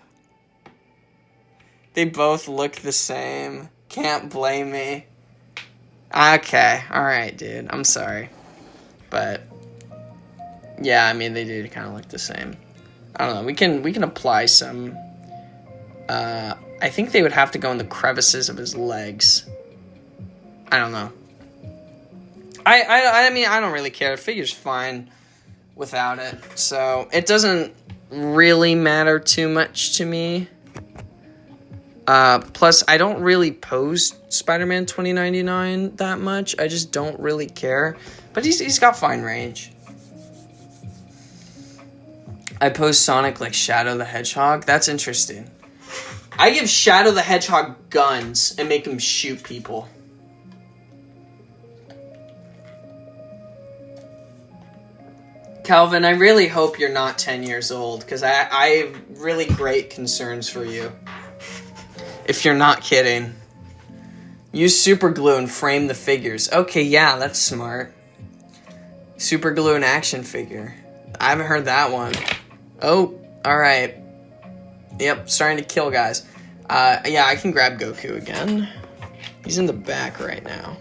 They both look the same. Can't blame me. Okay, alright, dude. I'm sorry. But, yeah, I mean, they do kind of look the same. I don't know. We can apply some. I think they would have to go in the crevices of his legs. I don't know. I mean, I don't really care. The figure's fine without it. So, it doesn't really matter too much to me. Plus, I don't really pose Spider-Man 2099 that much. I just don't really care. But he's got fine range. I pose Sonic like Shadow the Hedgehog. That's interesting. I give Shadow the Hedgehog guns and make him shoot people. Calvin, I really hope you're not 10 years old, because I have really great concerns for you. If you're not kidding. Use super glue and frame the figures. Okay, yeah, that's smart. Super glue an action figure. I haven't heard that one. Oh, alright. Yep, starting to kill guys. Yeah, I can grab Goku again. He's in the back right now.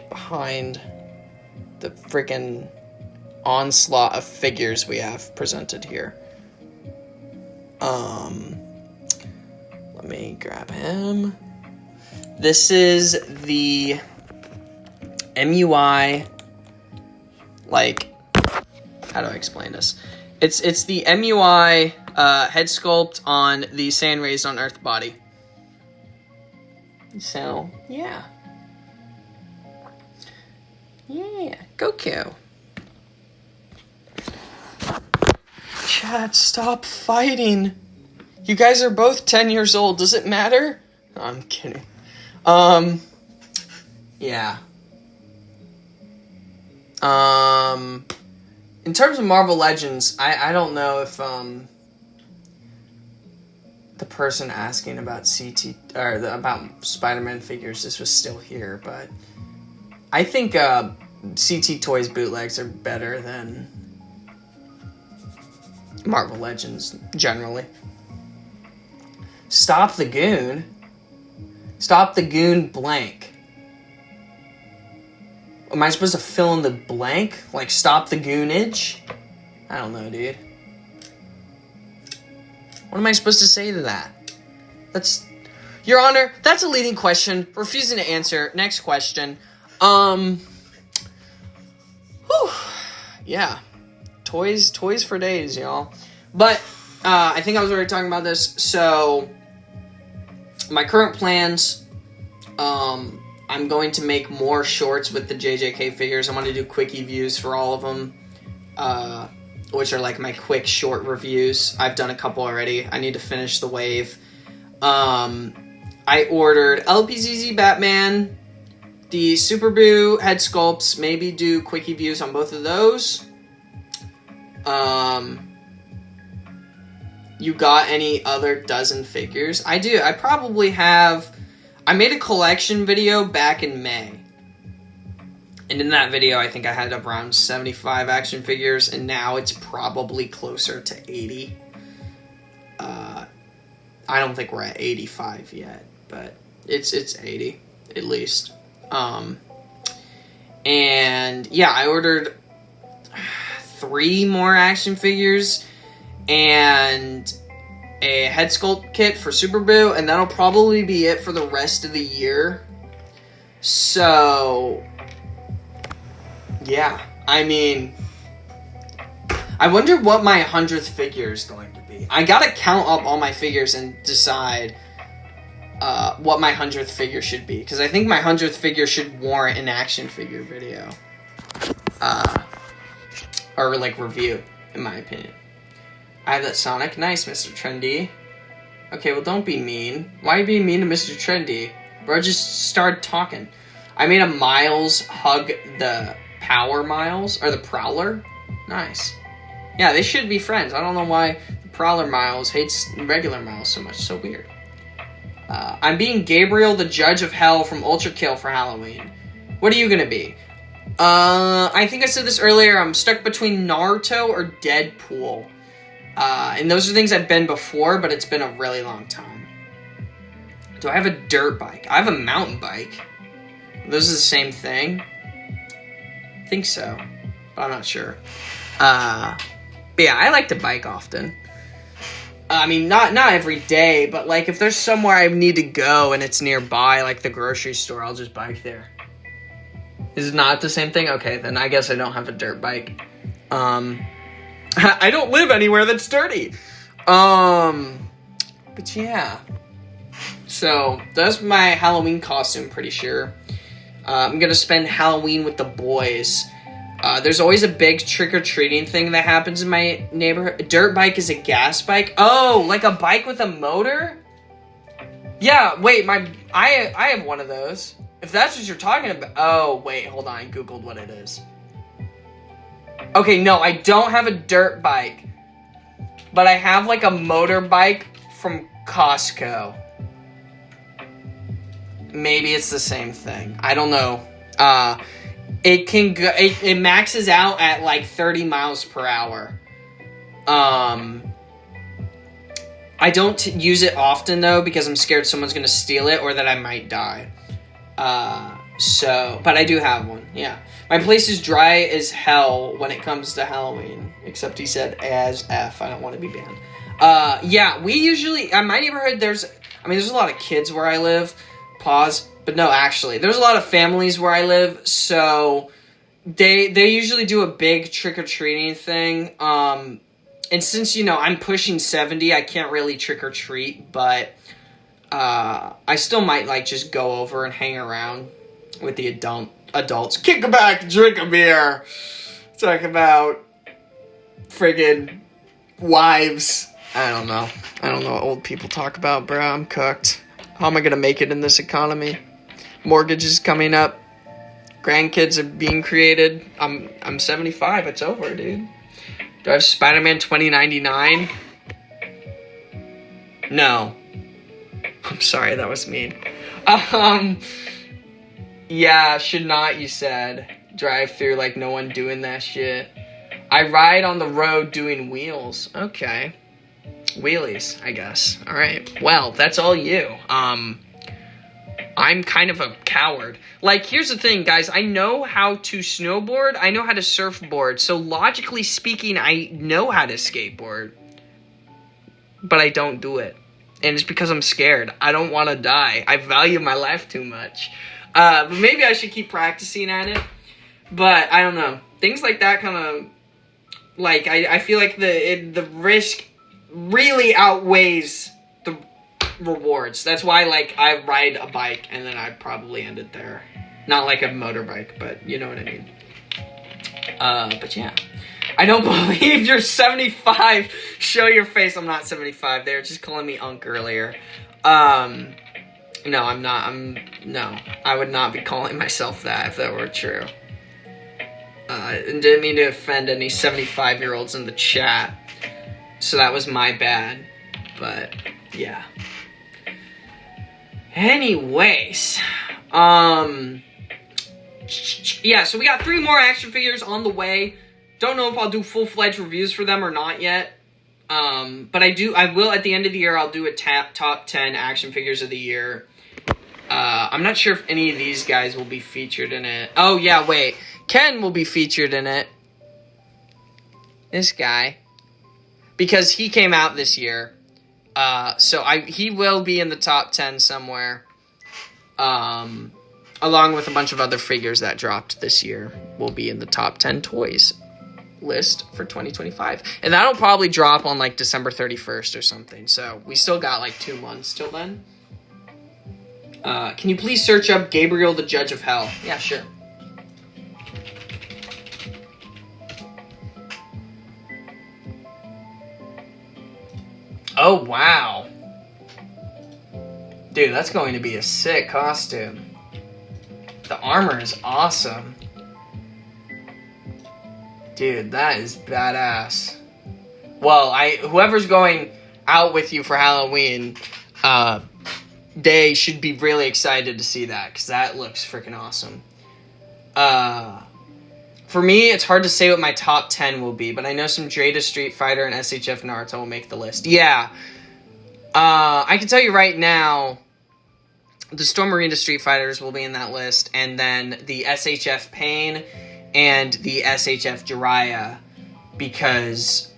Behind the freaking onslaught of figures we have presented here. Let me grab him. This is the MUI, like, how do I explain this? It's the MUI head sculpt on the Saiyan Raised on Earth body. So, yeah. Yeah, Goku. Chat, stop fighting. You guys are both 10 years old. Does it matter? No, I'm kidding. Yeah. In terms of Marvel Legends, I don't know if, the person asking about about Spider-Man figures, this was still here, but I think, CT Toys bootlegs are better than Marvel Legends, generally. Stop the Goon? Stop the Goon blank. Am I supposed to fill in the blank? Like, stop the goonage? I don't know, dude. What am I supposed to say to that? Your Honor, that's a leading question. Refusing to answer. Next question. Whew. Yeah. Toys for days, y'all. But, I think I was already talking about this. So, my current plans, I'm going to make more shorts with the JJK figures. I want to do quickie views for all of them, which are like my quick short reviews. I've done a couple already. I need to finish the wave. I ordered LPZZ Batman, the Super Boo head sculpts, maybe do quickie views on both of those. You got any other dozen figures? I do. I probably have... I made a collection video back in May. And in that video, I think I had around 75 action figures, and now it's probably closer to 80. I don't think we're at 85 yet, but it's 80, at least. And yeah, I ordered 3 more action figures and a head sculpt kit for Super Boo, and that'll probably be it for the rest of the year. So, yeah, I mean, I wonder what my 100th figure is going to be. I gotta count up all my figures and decide what my 100th figure should be, because I think my 100th figure should warrant an action figure video. Or, like, review, in my opinion. I have that Sonic. Nice, Mr. Trendy. Okay, well, don't be mean. Why are you being mean to Mr. Trendy? Bro, just started talking. I made a Miles hug the Power Miles, or the Prowler. Nice. Yeah, they should be friends. I don't know why the Prowler Miles hates regular Miles so much. So weird. I'm being Gabriel the Judge of Hell from Ultra Kill for Halloween. What are you gonna be? I think I said this earlier. I'm stuck between Naruto or Deadpool. And those are things I've been before, but it's been a really long time. Do I have a dirt bike? I have a mountain bike. Those are the same thing? I think so, but I'm not sure. But yeah, I like to bike often. I mean, not every day, but like if there's somewhere I need to go and it's nearby, like the grocery store, I'll just bike there. Is it not the same thing? Okay, then I guess I don't have a dirt bike. I don't live anywhere that's dirty. But yeah. So, that's my Halloween costume, pretty sure. I'm gonna spend Halloween with the boys. There's always a big trick-or-treating thing that happens in my neighborhood. A dirt bike is a gas bike. Oh, like a bike with a motor? Yeah, wait, I have one of those. If that's what you're talking about... Oh, wait, hold on, I googled what it is. Okay, no, I don't have a dirt bike. But I have, like, a motorbike from Costco. Maybe it's the same thing. I don't know. It can go... It maxes out at, like, 30 miles per hour. I don't use it often, though, because I'm scared someone's gonna steal it or that I might die. But I do have one, yeah. My place is dry as hell when it comes to Halloween. Except he said as F. I don't want to be banned. Yeah, we usually... In my neighborhood, there's a lot of kids where I live. Pause. But no, actually. There's a lot of families where I live, so... They usually do a big trick-or-treating thing. And since, I'm pushing 70, I can't really trick-or-treat, but... I still might, just go over and hang around with the adults. Kick back, drink a beer. Talk about friggin' wives. I don't know. I don't know what old people talk about, bro. I'm cooked. How am I gonna make it in this economy? Mortgage is coming up. Grandkids are being created. I'm 75. It's over, dude. Do I have Spider-Man 2099? No. I'm sorry, that was mean. Yeah, should not, you said. Drive through like no one doing that shit. I ride on the road doing wheels. Okay. Wheelies, I guess. Alright. Well, that's all you. I'm kind of a coward. Like, here's the thing, guys. I know how to snowboard. I know how to surfboard. So, logically speaking, I know how to skateboard. But I don't do it. And it's because I'm scared. I don't want to die. I value my life too much. But maybe I should keep practicing at it. But, I don't know. Things like that kind of... Like, I feel like the risk really outweighs the rewards. That's why, like, I ride a bike and then I probably end it there. Not like a motorbike, but you know what I mean. But yeah. I don't believe you're 75. Show your face. I'm not 75. They were just calling me Unk earlier. No, I'm not. No. I would not be calling myself that if that were true. Didn't mean to offend any 75-year-olds in the chat. So that was my bad. But, yeah. Anyways. Yeah, so we got 3 more action figures on the way. Don't know if I'll do full-fledged reviews for them or not yet. But I will, at the end of the year, I'll do a top 10 action figures of the year. I'm not sure if any of these guys will be featured in it. Oh, yeah, wait. Ken will be featured in it. This guy. Because he came out this year. So he will be in the top 10 somewhere. Along with a bunch of other figures that dropped this year. Will be in the top 10 toys list for 2025. And that'll probably drop on like December 31st or something. So we still got like 2 months till then. Can you please search up Gabriel the Judge of Hell? Yeah, sure. Oh, wow. Dude, that's going to be a sick costume. The armor is awesome. Dude, that is badass. Well, whoever's going out with you for Halloween, they should be really excited to see that, because that looks freaking awesome. For me, it's hard to say what my top 10 will be, but I know some Jada Street Fighter and SHF Naruto will make the list. Yeah. I can tell you right now, the Storm Arena Street Fighters will be in that list, and then the SHF Pain and the SHF Jiraiya, because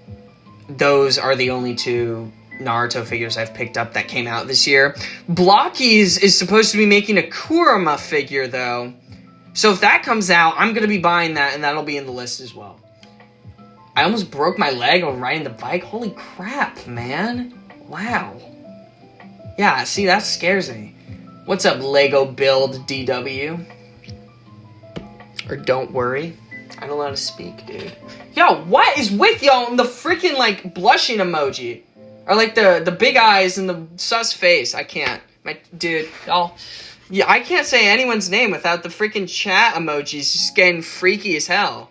those are the only 2 Naruto figures I've picked up that came out this year. Blockies is supposed to be making a Kurama figure, though. So if that comes out, I'm going to be buying that, and that'll be in the list as well. I almost broke my leg while riding the bike. Holy crap, man. Wow. Yeah, see, that scares me. What's up, Lego Build DW? Or don't worry. I don't know how to speak, dude. Yo, what is with y'all and the freaking, like, blushing emoji? Or, like, the big eyes and the sus face. I can't. Dude, y'all... Yeah, I can't say anyone's name without the freaking chat emojis just getting freaky as hell.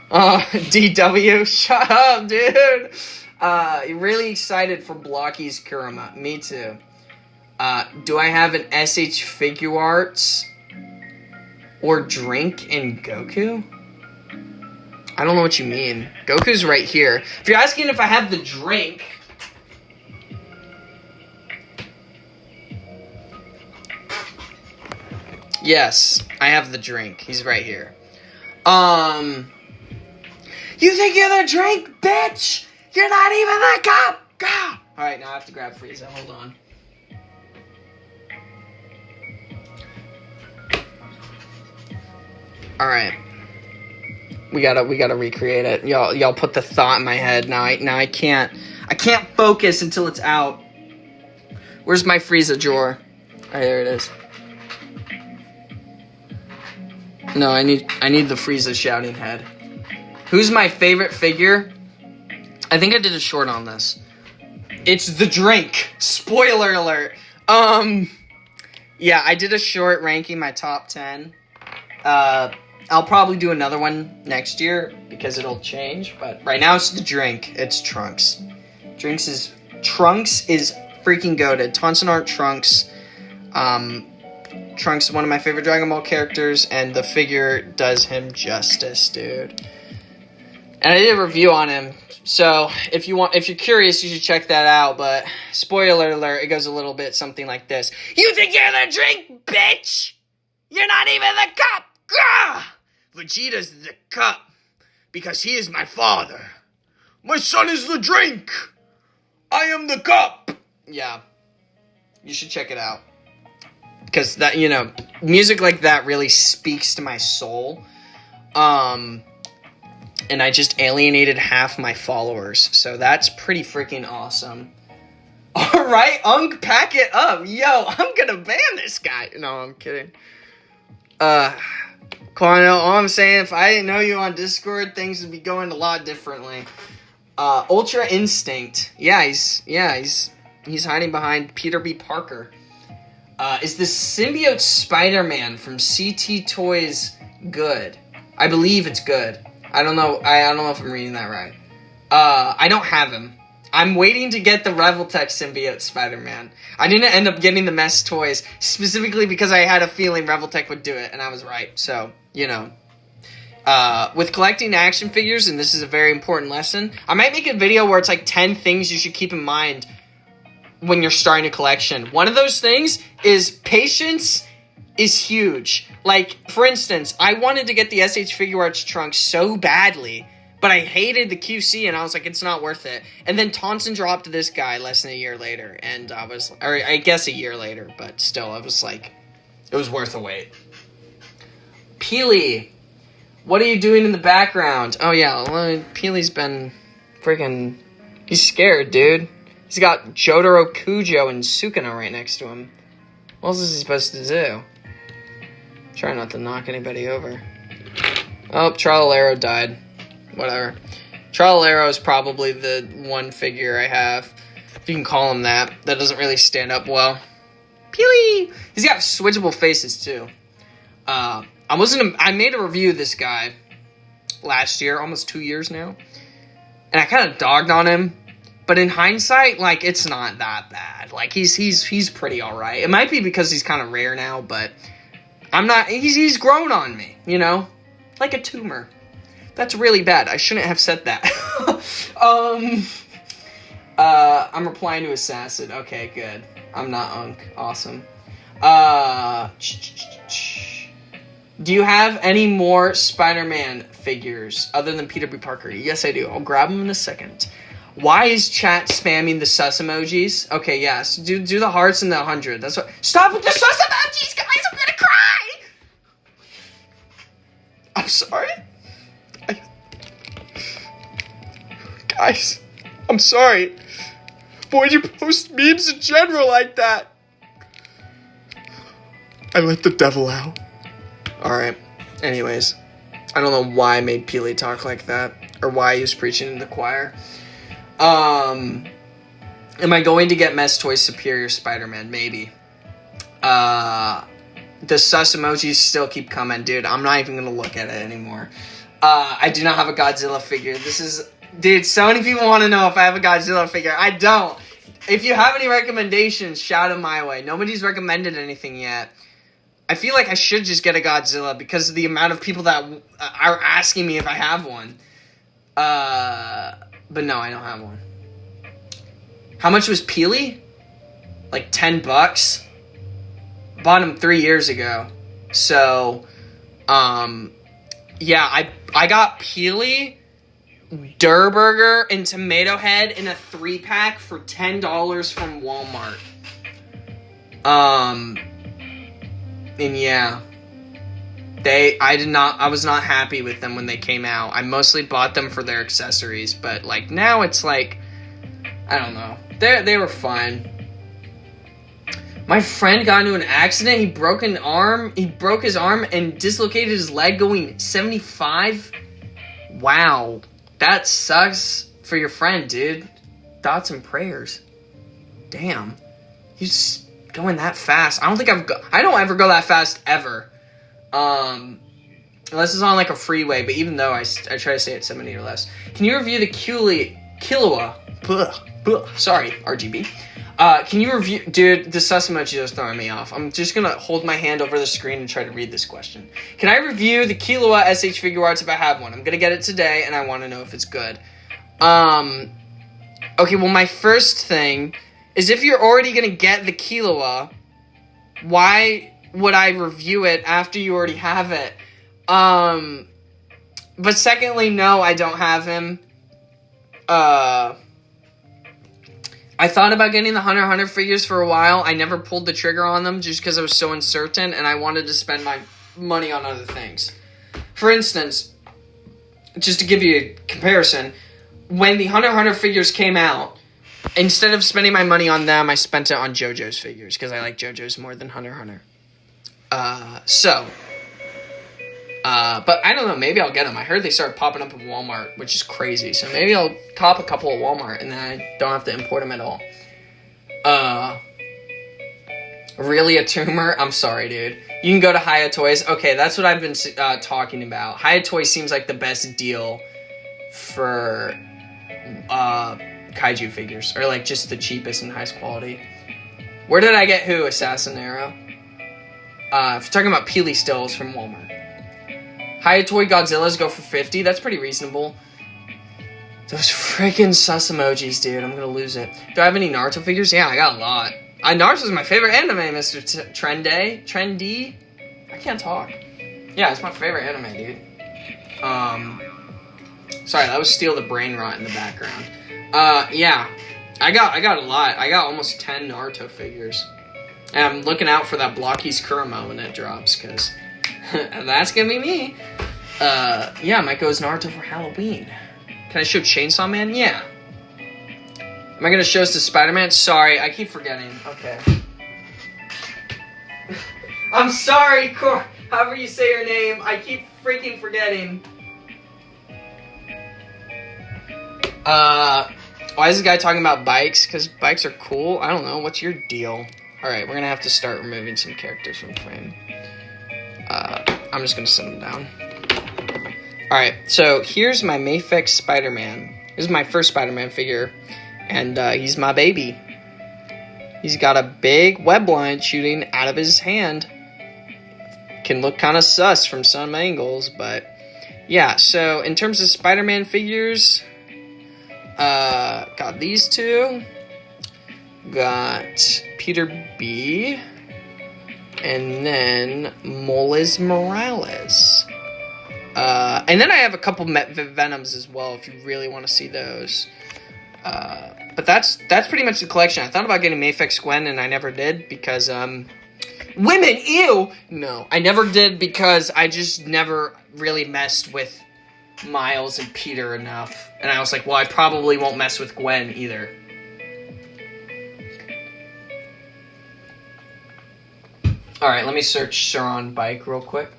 DW, shut up, dude. Really excited for Blocky's Kurama. Me too. Do I have an SH Figure Arts or drink in Goku? I don't know what you mean. Goku's right here. If you're asking if I have the drink... Yes, I have the drink. He's right here. You think you're the drink, bitch? You're not even the cup! Go! Alright, now I have to grab Frieza. Hold on. Alright. We gotta recreate it. Y'all put the thought in my head. Now I can't focus until it's out. Where's my Frieza drawer? Alright, there it is. No, I need the Frieza shouting head. Who's my favorite figure? I think I did a short on this. It's the drink. Spoiler alert. Yeah, I did a short ranking my top 10. I'll probably do another one next year because it'll change. But right now it's the drink. It's Trunks. Trunks is freaking goated. Tauntaun Art Trunks. Trunks is one of my favorite Dragon Ball characters, and the figure does him justice, dude. And I did a review on him, so if you're curious, you should check that out. But spoiler alert, it goes a little bit something like this: "You think you're the drink, bitch? You're not even the cup. Gah! Vegeta's the cup because he is my father. My son is the drink. I am the cup." Yeah, you should check it out. Because that, music like that really speaks to my soul. And I just alienated half my followers. So that's pretty freaking awesome. Alright, Unk, pack it up. Yo, I'm gonna ban this guy. No, I'm kidding. Quano, all I'm saying, if I didn't know you on Discord, things would be going a lot differently. Ultra Instinct. Yeah, he's hiding behind Peter B. Parker. Is the symbiote Spider-Man from CT Toys good? I believe it's good. I don't know. I don't know if I'm reading that right. I don't have him. I'm waiting to get the Revoltech symbiote Spider-Man. I didn't end up getting the Mess Toys specifically because I had a feeling Revoltech would do it, and I was right. So, with collecting action figures, and this is a very important lesson, I might make a video where it's like 10 things you should keep in mind when you're starting a collection. One of those things is patience is huge. Like, for instance, I wanted to get the SH Figuarts Trunks so badly, but I hated the QC, and I was like, it's not worth it. And then Tauntaun dropped this guy less than a year later, and I guess a year later, but still, I was like, it was worth the wait. Peely, what are you doing in the background? Oh yeah, Peely's been freaking, he's scared, dude. He's got Jotaro Kujo and Sukuna right next to him. What else is he supposed to do? Try not to knock anybody over. Oh, Trollalero died. Whatever. Trollalero is probably the one figure I have, if you can call him that, that doesn't really stand up well. Peely! He's got switchable faces, too. I made a review of this guy last year, almost 2 years now. And I kind of dogged on him. But in hindsight, like, it's not that bad. Like, he's pretty alright. It might be because he's kind of rare now, but he's grown on me, Like a tumor. That's really bad. I shouldn't have said that. I'm replying to Assassin. Okay, good. I'm not Unk. Awesome. Do you have any more Spider-Man figures other than Peter B. Parker? Yes, I do. I'll grab them in a second. Why is chat spamming the sus emojis? Okay, yes. Do the hearts and the 100. That's what. Stop with the sus emojis, guys! I'm gonna cry! I'm sorry? Guys, I'm sorry. Why'd you post memes in general like that? I let the devil out. Alright. Anyways. I don't know why I made Peely talk like that. Or why he was preaching in the choir. Am I going to get Mess Toys Superior Spider-Man? Maybe. The sus emojis still keep coming. Dude, I'm not even going to look at it anymore. I do not have a Godzilla figure. Dude, so many people want to know if I have a Godzilla figure. I don't. If you have any recommendations, shout them my way. Nobody's recommended anything yet. I feel like I should just get a Godzilla because of the amount of people that are asking me if I have one. But no, I don't have one. How much was Peely? Like $10? Bought him 3 years ago. So, yeah, I got Peely, Durr Burger, and Tomato Head in a 3-pack for $10 from Walmart. And yeah. I was not happy with them when they came out. I mostly bought them for their accessories, but like now it's like, I don't know. They were fine. My friend got into an accident. He broke his arm and dislocated his leg going 75. Wow. That sucks. for your friend, dude. Thoughts and prayers. Damn. You just going that fast. I don't ever go that fast ever. Unless it's on like a freeway, but even though I try to stay at 70 or less. Can you review the Killua? Sorry, RGB. Can you review... Dude, the sus emoji is throwing me off. I'm just gonna hold my hand over the screen and try to read this question. Can I review the Killua SH Figuarts if I have one? I'm gonna get it today, and I want to know if it's good. Okay, well, my first thing is if you're already gonna get the Killua, why would I review it after you already have it? But secondly, no, I don't have him. I thought about getting the Hunter x Hunter figures for a while. I never pulled the trigger on them just because I was so uncertain and I wanted to spend my money on other things. For instance, just to give you a comparison, when the Hunter x Hunter figures came out, instead of spending my money on them, I spent it on JoJo's figures because I like JoJo's more than Hunter x Hunter. But I don't know, maybe I'll get them. I heard they started popping up in Walmart, which is crazy. So maybe I'll cop a couple at Walmart and then I don't have to import them at all. Really a tumor? I'm sorry, dude. You can go to Hiya Toys. Okay, that's what I've been talking about. Hiya Toys seems like the best deal for kaiju figures, or like just the cheapest and highest quality. Where did I get who? Assassinero? If you're talking about Peely stills from Walmart. Hiya Toy Godzillas go for 50. That's pretty reasonable. Those freaking sus emojis, dude. I'm gonna lose it. Do I have any Naruto figures? Yeah, I got a lot. Naruto's my favorite anime, Mr. Trendy. I can't talk. Yeah, it's my favorite anime, dude. Sorry, that was Steal the Brain Rot in the background. Yeah. I got a lot. I got almost 10 Naruto figures. And I'm looking out for that Blocky's Kuramo when it drops, because that's gonna be me. Yeah, I might go as Naruto for Halloween. Can I show Chainsaw Man? Yeah. Am I gonna show us the Spider-Man? Sorry, I keep forgetting. Okay. I'm sorry, however you say your name. I keep freaking forgetting. Why is this guy talking about bikes? Because bikes are cool? I don't know. What's your deal? Alright, we're gonna have to start removing some characters from the frame. I'm just gonna set them down. Alright, so here's my Mafex Spider-Man. This is my first Spider-Man figure. And he's my baby. He's got a big web line shooting out of his hand. Can look kind of sus from some angles, but yeah, so in terms of Spider-Man figures, got these two. Got Peter B. And then Miles Morales. And then I have a couple Venoms as well, if you really want to see those. But that's pretty much the collection. I thought about getting Mafex Gwen, and I never did, because, women, ew! No, I never did, because I just never really messed with Miles and Peter enough. And I was like, well, I probably won't mess with Gwen either. Alright, let me search Sauron Bike real quick.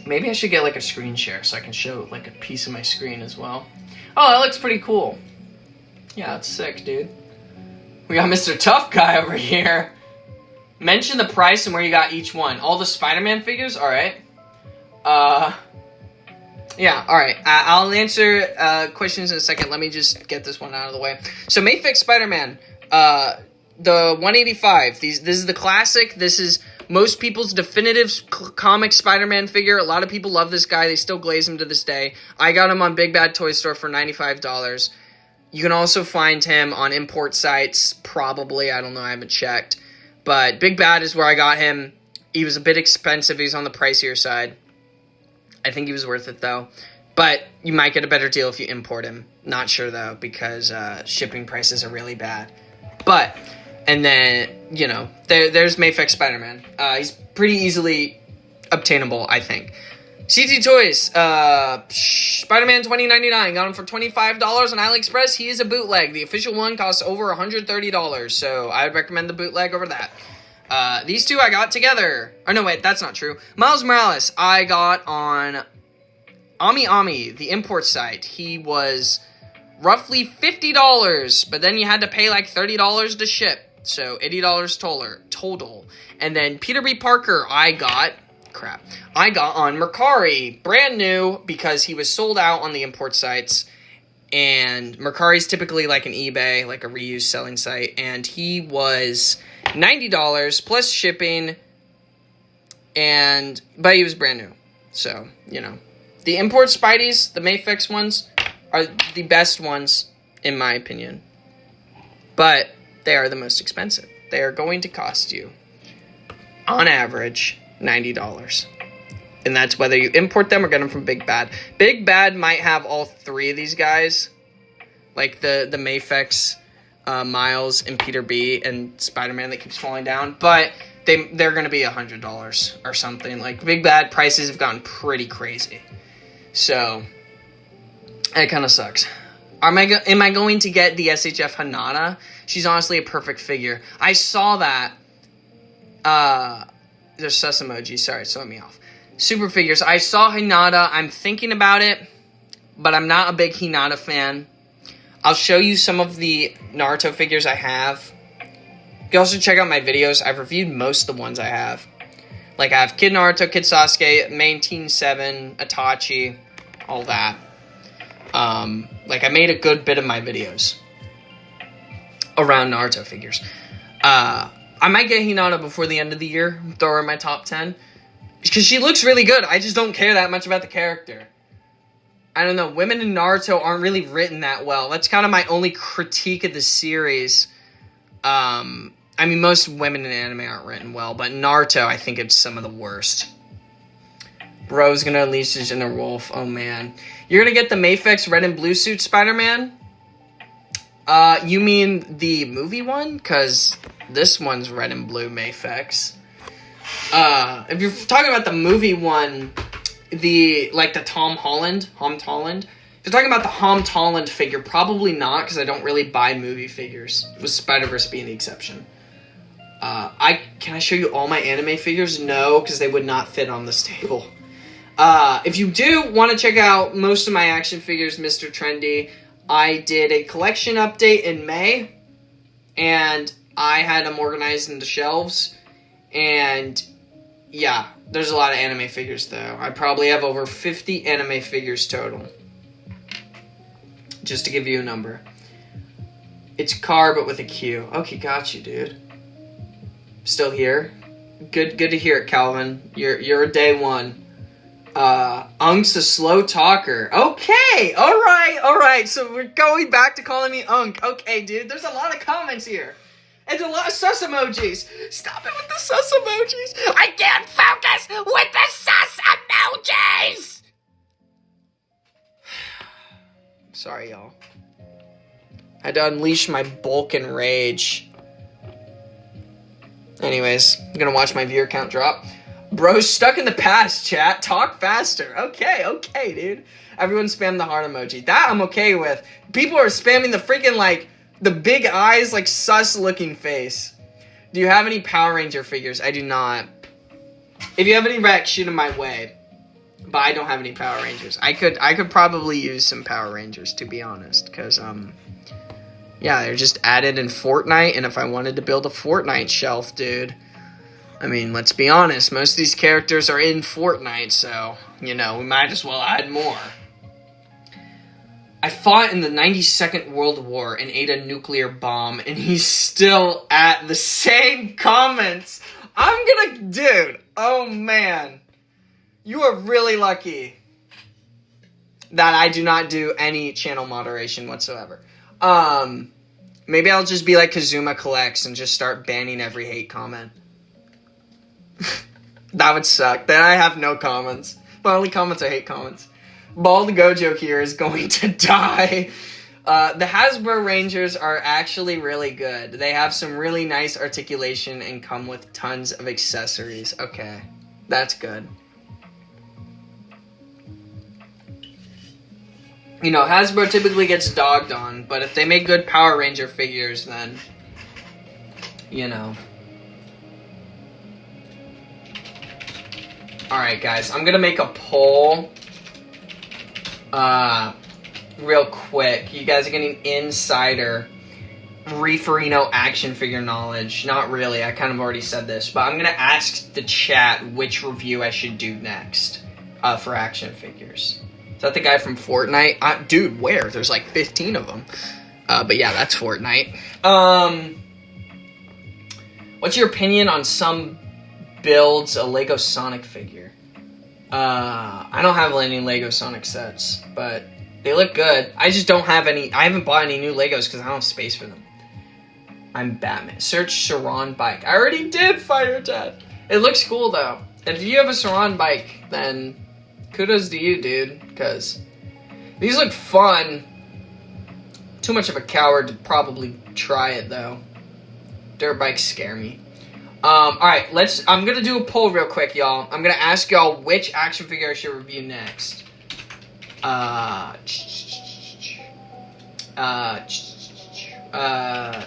Maybe I should get like a screen share so I can show like a piece of my screen as well. Oh, that looks pretty cool. Yeah, that's sick, dude. We got Mr. Tough Guy over here. Mention the price and where you got each one. All the Spider-Man figures? Alright. Yeah, alright. I'll answer questions in a second. Let me just get this one out of the way. So, Mafex Spider-Man. The 185. This is the classic. This is most people's definitive comic Spider-Man figure. A lot of people love this guy. They still glaze him to this day. I got him on Big Bad Toy Store for $95. You can also find him on import sites, probably. I don't know. I haven't checked. But Big Bad is where I got him. He was a bit expensive. He was on the pricier side. I think he was worth it, though. But you might get a better deal if you import him. Not sure, though, because shipping prices are really bad. But, and then, you know, there's Mafex Spider-Man. He's pretty easily obtainable, I think. CT Toys, Spider-Man 2099, got him for $25 on AliExpress. He is a bootleg. The official one costs over $130, so I would recommend the bootleg over that. These two I got together. Oh, no, wait, that's not true. Miles Morales, I got on Ami Ami, the import site, he was roughly $50, but then you had to pay like $30 to ship. So $80 total. And then Peter B. Parker, I got on Mercari, brand new, because he was sold out on the import sites. And Mercari's typically like an eBay, like a reused selling site. And he was $90 plus shipping, but he was brand new. So, the import Spideys, the Mafex ones, are the best ones, in my opinion. But they are the most expensive. They are going to cost you, on average, $90. And that's whether you import them or get them from Big Bad. Big Bad might have all three of these guys. Like the Mafex, Miles, and Peter B, and Spider-Man that keeps falling down. But they're going to be $100 or something. Like, Big Bad prices have gotten pretty crazy. So, it kind of sucks. Am I going to get the SHF Hinata? She's honestly a perfect figure. I saw that. There's sus emoji. Sorry, it's throwing me off. Super figures. I saw Hinata. I'm thinking about it, but I'm not a big Hinata fan. I'll show you some of the Naruto figures I have. You can also check out my videos. I've reviewed most of the ones I have. Like, I have Kid Naruto, Kid Sasuke, Main Team 7, Itachi, all that. Like, I made a good bit of my videos around Naruto figures. I might get Hinata before the end of the year, throw her in my top 10. Because she looks really good. I just don't care that much about the character. I don't know. Women in Naruto aren't really written that well. That's kind of my only critique of the series. I mean, most women in anime aren't written well, but Naruto, I think it's some of the worst. Bro's gonna unleash his inner wolf. Oh, man. You're gonna get the Mafex red and blue suit Spider-Man? You mean the movie one? Because this one's red and blue Mafex. If you're talking about the movie one, the Tom Holland, if you're talking about the Holland figure, probably not, because I don't really buy movie figures, with Spider-Verse being the exception. Can I show you all my anime figures? No, because they would not fit on this table. If you do want to check out most of my action figures, Mr. Trendy, I did a collection update in May, and I had them organized into shelves, and yeah, there's a lot of anime figures, though. I probably have over 50 anime figures total. Just to give you a number. It's Car, but with a Q. Okay, got you, dude. Still here? Good to hear it, Calvin. You're a day one. Unk's a slow talker. Okay, alright. So we're going back to calling me Unk. Okay, dude, there's a lot of comments here. And a lot of sus emojis. Stop it with the sus emojis. I can't focus with the sus emojis. Sorry, y'all. I had to unleash my Bulkin rage. Anyways, I'm gonna watch my viewer count drop. Bro, stuck in the past, chat. Talk faster. Okay, dude. Everyone spam the heart emoji. That I'm okay with. People are spamming the freaking, the big eyes, sus-looking face. Do you have any Power Ranger figures? I do not. If you have any Rex, shoot them my way. But I don't have any Power Rangers. I could probably use some Power Rangers, to be honest. Because, yeah, they're just added in Fortnite. And if I wanted to build a Fortnite shelf, dude, I mean, let's be honest. Most of these characters are in Fortnite. So, we might as well add more. I fought in the 92nd World War and ate a nuclear bomb, and he's still at the same comments. Dude, oh man. You are really lucky that I do not do any channel moderation whatsoever. Maybe I'll just be like Kazuma Collects and just start banning every hate comment. That would suck. Then I have no comments. My only comments are hate comments. Bald Gojo here is going to die. The Hasbro Rangers are actually really good. They have some really nice articulation and come with tons of accessories. Okay, that's good. Hasbro typically gets dogged on, but if they make good Power Ranger figures, then, Alright, guys, I'm gonna make a poll real quick. You guys are getting insider Reeferino action figure knowledge. Not really, I kind of already said this, but I'm gonna ask the chat which review I should do next for action figures. Is that the guy from Fortnite? Dude, where? There's like 15 of them. But yeah, that's Fortnite. What's your opinion on some builds a Lego Sonic figure? I don't have any Lego Sonic sets, but they look good. I just don't have any. I haven't bought any new Legos because I don't have space for them. I'm Batman. Search Saran bike. I already did, Fire Dad. It looks cool though. And if you have a Saran bike, then kudos to you, dude. Because these look fun. Too much of a coward to probably try it though. Dirt bikes scare me. Alright, I'm gonna do a poll real quick, y'all. I'm gonna ask y'all which action figure I should review next.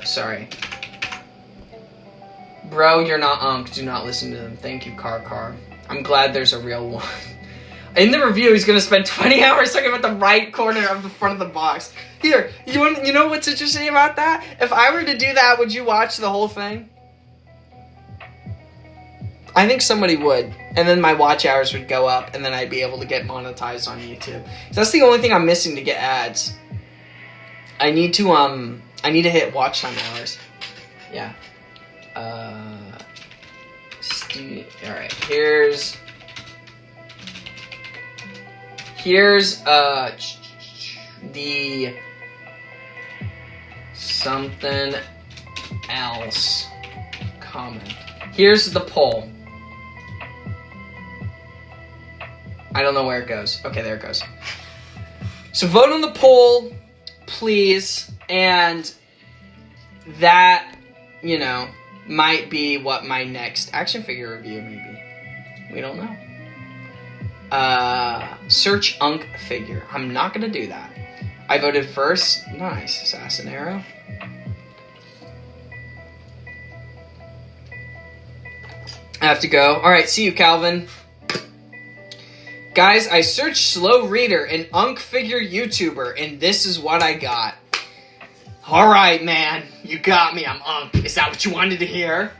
Sorry. Bro, you're not Unk. Do not listen to them. Thank you, Car. I'm glad there's a real one. In the review, he's gonna spend 20 hours talking about the right corner of the front of the box. Here, you know what's interesting about that? If I were to do that, would you watch the whole thing? I think somebody would. And then my watch hours would go up, and then I'd be able to get monetized on YouTube. So that's the only thing I'm missing to get ads. I need to hit watch time hours. Yeah. Alright, here's the something else comment. Here's the poll. I don't know where it goes. Okay, there it goes. So vote on the poll, please, and that, might be what my next action figure review may be. We don't know. Search Unk figure. I'm not gonna do that. I voted first. Nice. Assassin Arrow. I have to go. Alright, see you, Calvin. Guys, I searched Slow Reader, an Unk figure YouTuber, and this is what I got. Alright, man. You got me. I'm Unk. Is that what you wanted to hear?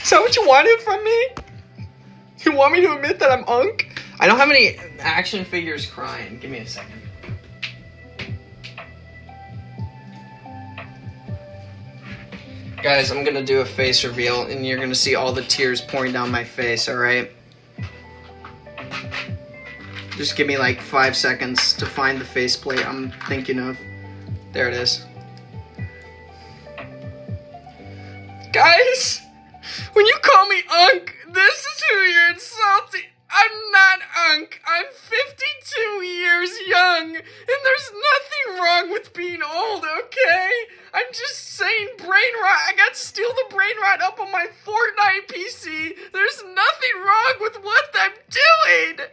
Is that what you wanted from me? You want me to admit that I'm Unk? I don't have any action figures crying. Give me a second. Guys, I'm gonna do a face reveal, and you're gonna see all the tears pouring down my face, alright? Just give me like 5 seconds to find the faceplate I'm thinking of. There it is. Guys, when you call me Unk, this is who you're insulting. I'm not Unk. I'm 52 years young, and there's nothing wrong with being old, okay? I'm just saying brain rot. I got to steal the brain rot up on my Fortnite PC. There's nothing wrong with what I'm doing.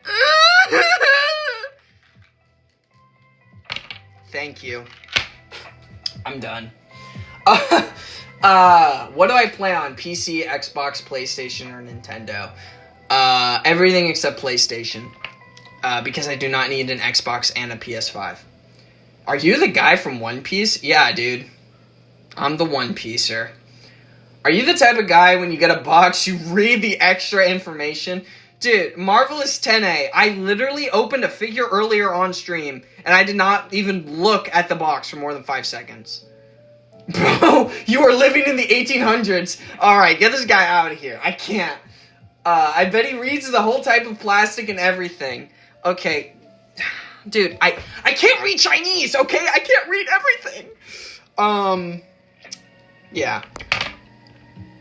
Thank you. I'm done. What do I play on? PC, Xbox, PlayStation, or Nintendo? Everything except PlayStation. Because I do not need an Xbox and a PS5. Are you the guy from One Piece? Yeah, dude. I'm the One Piecer. Are you the type of guy when you get a box, you read the extra information? Dude, Marvelous 10A, I literally opened a figure earlier on stream, and I did not even look at the box for more than 5 seconds. Bro, you are living in the 1800s. Alright, get this guy out of here. I can't. I bet he reads the whole type of plastic and everything. Okay. Dude, I can't read Chinese, okay? I can't read everything. Yeah.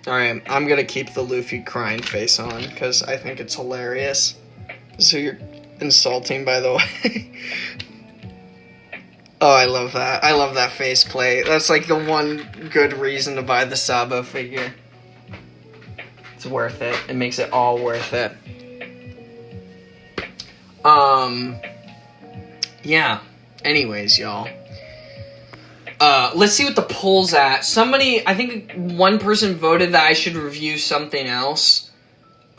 Alright, I'm gonna keep the Luffy crying face on, because I think it's hilarious. So you're insulting, by the way. Oh, I love that. I love that faceplate. That's like the one good reason to buy the Sabo figure. It's worth it. It makes it all worth it. Yeah. Anyways, y'all. Let's see what the poll's at. I think one person voted that I should review something else.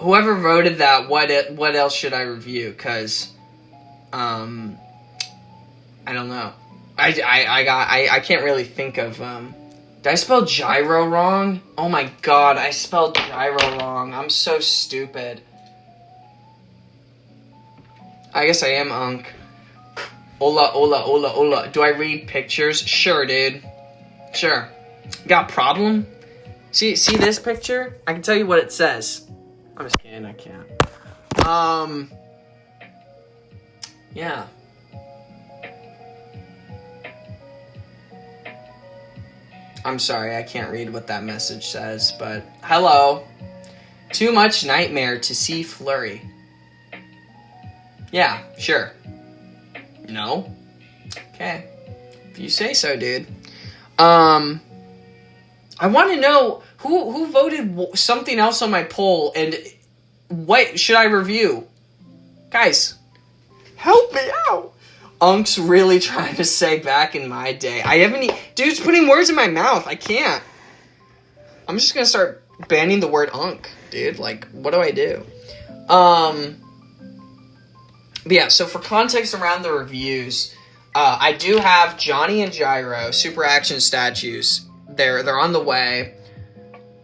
Whoever voted that, what else should I review? Because, I don't know. I can't really think of, did I spell gyro wrong? Oh my god, I spelled gyro wrong. I'm so stupid. I guess I am Unk. Hola. Do I read pictures? Sure, dude. Sure. Got a problem? See this picture? I can tell you what it says. I'm just kidding, I can't. Yeah. I'm sorry, I can't read what that message says, but hello. Too much nightmare to see Flurry. Yeah, sure. No? Okay. If you say so, dude. I want to know who voted something else on my poll, and what should I review? Guys, help me out. Unk's really trying to say back in my day. Dude's putting words in my mouth. I can't. I'm just gonna start banning the word Unk, dude. Like, what do I do? But yeah, so for context around the reviews, I do have Johnny and Gyro Super Action statues. They're on the way.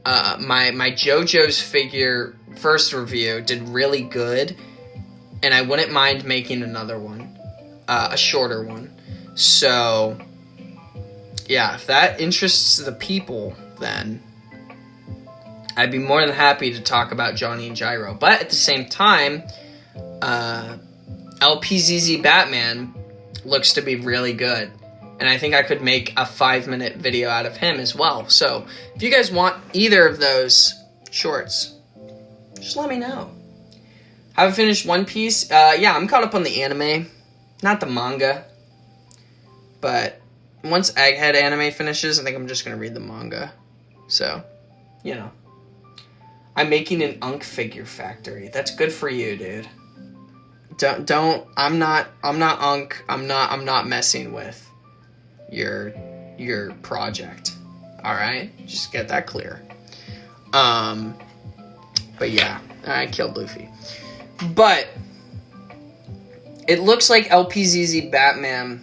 My JoJo's figure first review did really good, and I wouldn't mind making another one. A shorter one. So, yeah, if that interests the people, then I'd be more than happy to talk about Johnny and Gyro. But at the same time, LPZZ Batman looks to be really good. And I think I could make a 5-minute video out of him as well. So, if you guys want either of those shorts, just let me know. Haven't finished One Piece. Yeah, I'm caught up on the anime. Not the manga. But once Egghead anime finishes, I think I'm just going to read the manga. So, you know. I'm making an Unk figure factory. That's good for you, dude. I'm not Unk. I'm not messing with your project. All right? Just get that clear. But yeah, I killed Luffy. But it looks like LPZZ Batman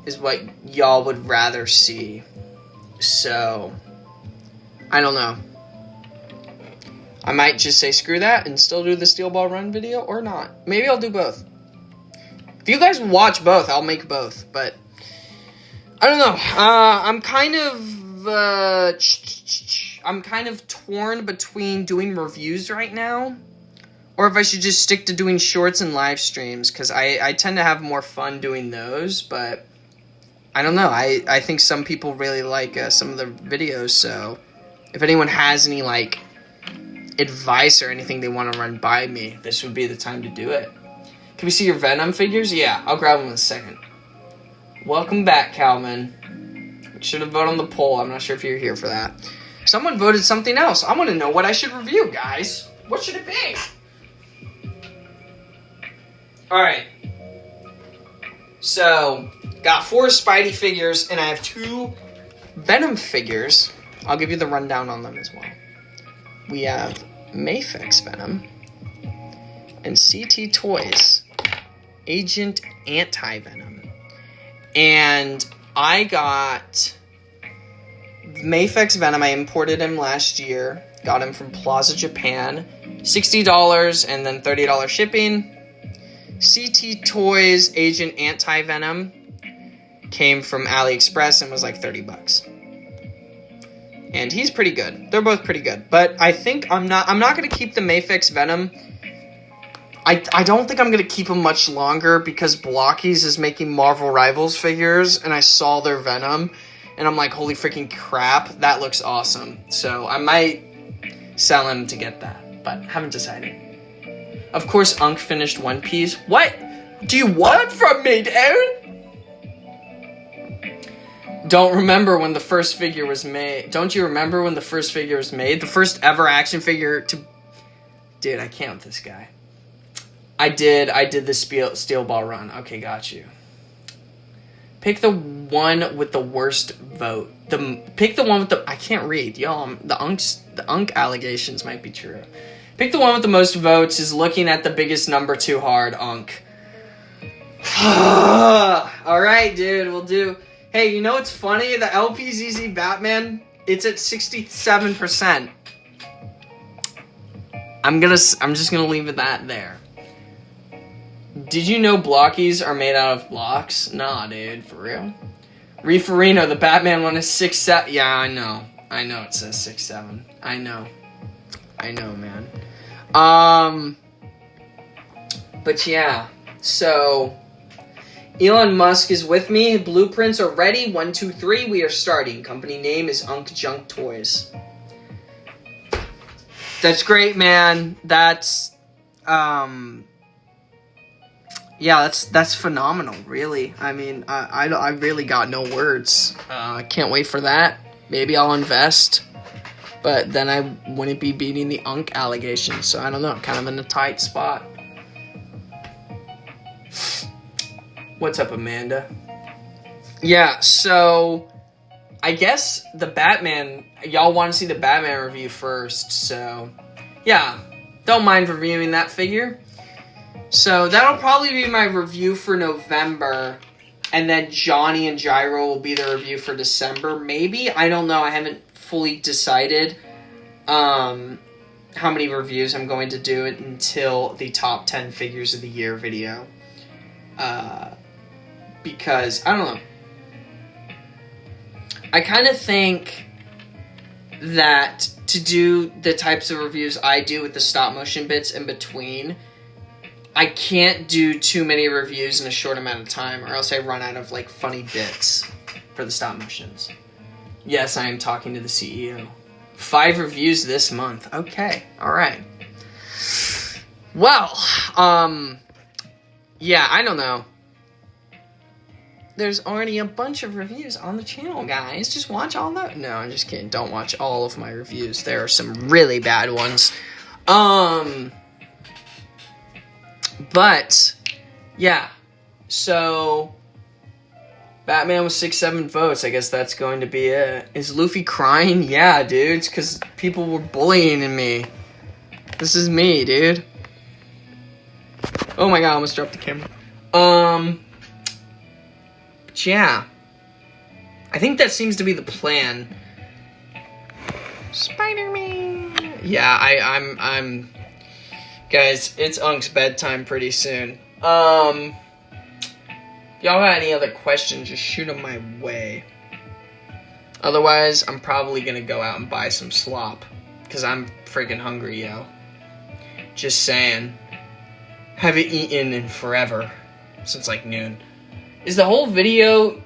is what y'all would rather see. So, I don't know. I might just say screw that and still do the Steel Ball Run video or not. Maybe I'll do both. If you guys watch both, I'll make both. But, I don't know. I'm kind of torn between doing reviews right now, or if I should just stick to doing shorts and live streams, because I tend to have more fun doing those, but I don't know. I think some people really like some of the videos, so if anyone has any, like, advice or anything they want to run by me, this would be the time to do it. Can we see your Venom figures? Yeah, I'll grab them in a second. Welcome back, Calvin. Should have voted on the poll. I'm not sure if you're here for that. Someone voted something else. I want to know what I should review, guys. What should it be? Alright. So, got 4 Spidey figures, and I have 2 Venom figures. I'll give you the rundown on them as well. We have Mafex Venom and CT Toys Agent Anti-Venom. And I got Mafex Venom. I imported him last year. Got him from Plaza Japan. $60 and then $30 shipping. CT Toys Agent Anti-Venom came from AliExpress and was like $30. And he's pretty good. They're both pretty good. But I think I'm not going to keep the Mafex Venom. I don't think I'm going to keep him much longer because Blockies is making Marvel Rivals figures, and I saw their Venom, and I'm like, holy freaking crap, that looks awesome. So I might sell him to get that, but haven't decided. Of course, Unk finished One Piece. What do you want from me, dude? Don't remember when the first figure was made. Don't you remember when the first figure was made? The first ever action figure to... Dude, I can't with this guy. I did the Steel Ball Run. Okay, got you. Pick the one with the worst vote. Pick the one with the... I can't read. Y'all, the Unk allegations might be true. Pick the one with the most votes. Is looking at the biggest number too hard, Unk. All right, dude, we'll do. Hey, you know what's funny? The LPZZ Batman, it's at 67%. I'm just gonna leave it that there. Did you know blockies are made out of blocks? Nah, dude, for real. Referino, the Batman one is 6'7". Yeah, I know it says 6'7". I know, man. But yeah, so Elon Musk is with me. Blueprints are ready. 1, 2, 3. We are starting. Company name is Unk Junk Toys. That's great, man. That's yeah, that's phenomenal, really. I mean, I really got no words. I can't wait for that. Maybe I'll invest, but then I wouldn't be beating the Unk allegation, so I don't know. Kind of in a tight spot. What's up, Amanda? Yeah, so I guess the Batman, y'all want to see the Batman review first, so yeah, don't mind reviewing that figure. So that'll probably be my review for November, and then Johnny and Gyro will be the review for December, maybe? I don't know, I haven't fully decided how many reviews I'm going to do until the top 10 figures of the year video. Because, I don't know. I kind of think that to do the types of reviews I do with the stop motion bits in between, I can't do too many reviews in a short amount of time, or else I run out of, like, funny bits for the stop motions. Yes, I am talking to the CEO. 5 reviews this month. Okay, alright. Well, yeah, I don't know. There's already a bunch of reviews on the channel, guys. Just watch all that. No, I'm just kidding. Don't watch all of my reviews. There are some really bad ones. But, yeah. So, Batman with 6-7 votes. I guess that's going to be it. Is Luffy crying? Yeah, dude. It's because people were bullying me. This is me, dude. Oh my god, I almost dropped the camera. But yeah. I think that seems to be the plan. Spider-Man. Yeah, I'm guys, it's Unk's bedtime pretty soon. Y'all got any other questions, just shoot them my way. Otherwise, I'm probably gonna go out and buy some slop. Because I'm freaking hungry, yo. Just saying. Haven't eaten in forever. Since like noon. Is the whole review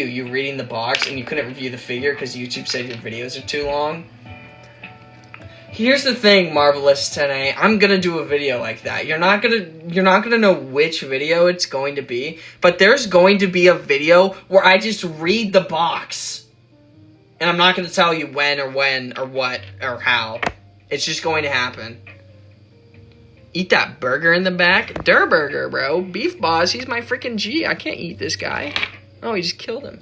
you reading the box and you couldn't review the figure because YouTube said your videos are too long? Here's the thing, Marvelous 10A. I'm gonna do a video like that. You're not gonna know which video it's going to be, but there's going to be a video where I just read the box. And I'm not gonna tell you when or what or how. It's just going to happen. Eat that burger in the back. Der Burger, bro. Beef Boss, he's my freaking G. I can't eat this guy. Oh, he just killed him.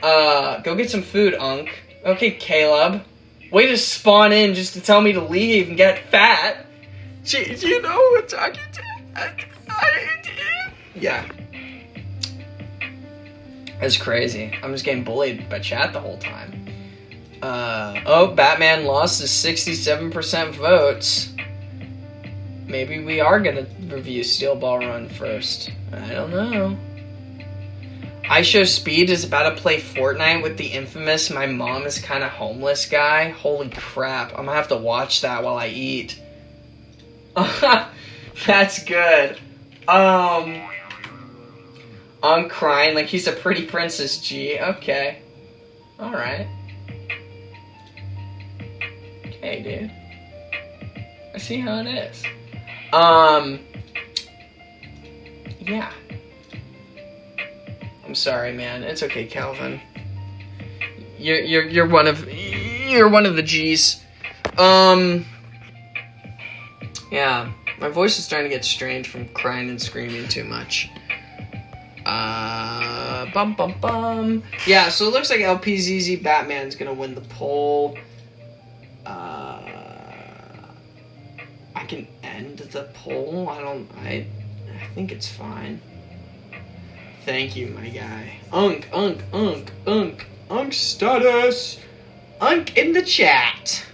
Go get some food, Unk. Okay, Caleb. Way to spawn in just to tell me to leave and get fat. Jeez, you know what talking to? Yeah. That's crazy. I'm just getting bullied by chat the whole time. Oh, Batman lost his 67% votes. Maybe we are gonna review Steel Ball Run first. I don't know. I Show Speed is about to play Fortnite with the infamous "My mom is kinda homeless" guy. Holy crap, I'm gonna have to watch that while I eat. That's good. I'm crying like he's a pretty princess, G. Okay. Alright. Okay, dude. I see how it is. Yeah. I'm sorry, man. It's okay, Calvin. You're one of the G's. Yeah. My voice is starting to get strange from crying and screaming too much. Bum bum bum. Yeah, so it looks like LPZZ Batman's gonna win the poll. I can end the poll. I think it's fine. Thank you, my guy. Unk status. Unk in the chat.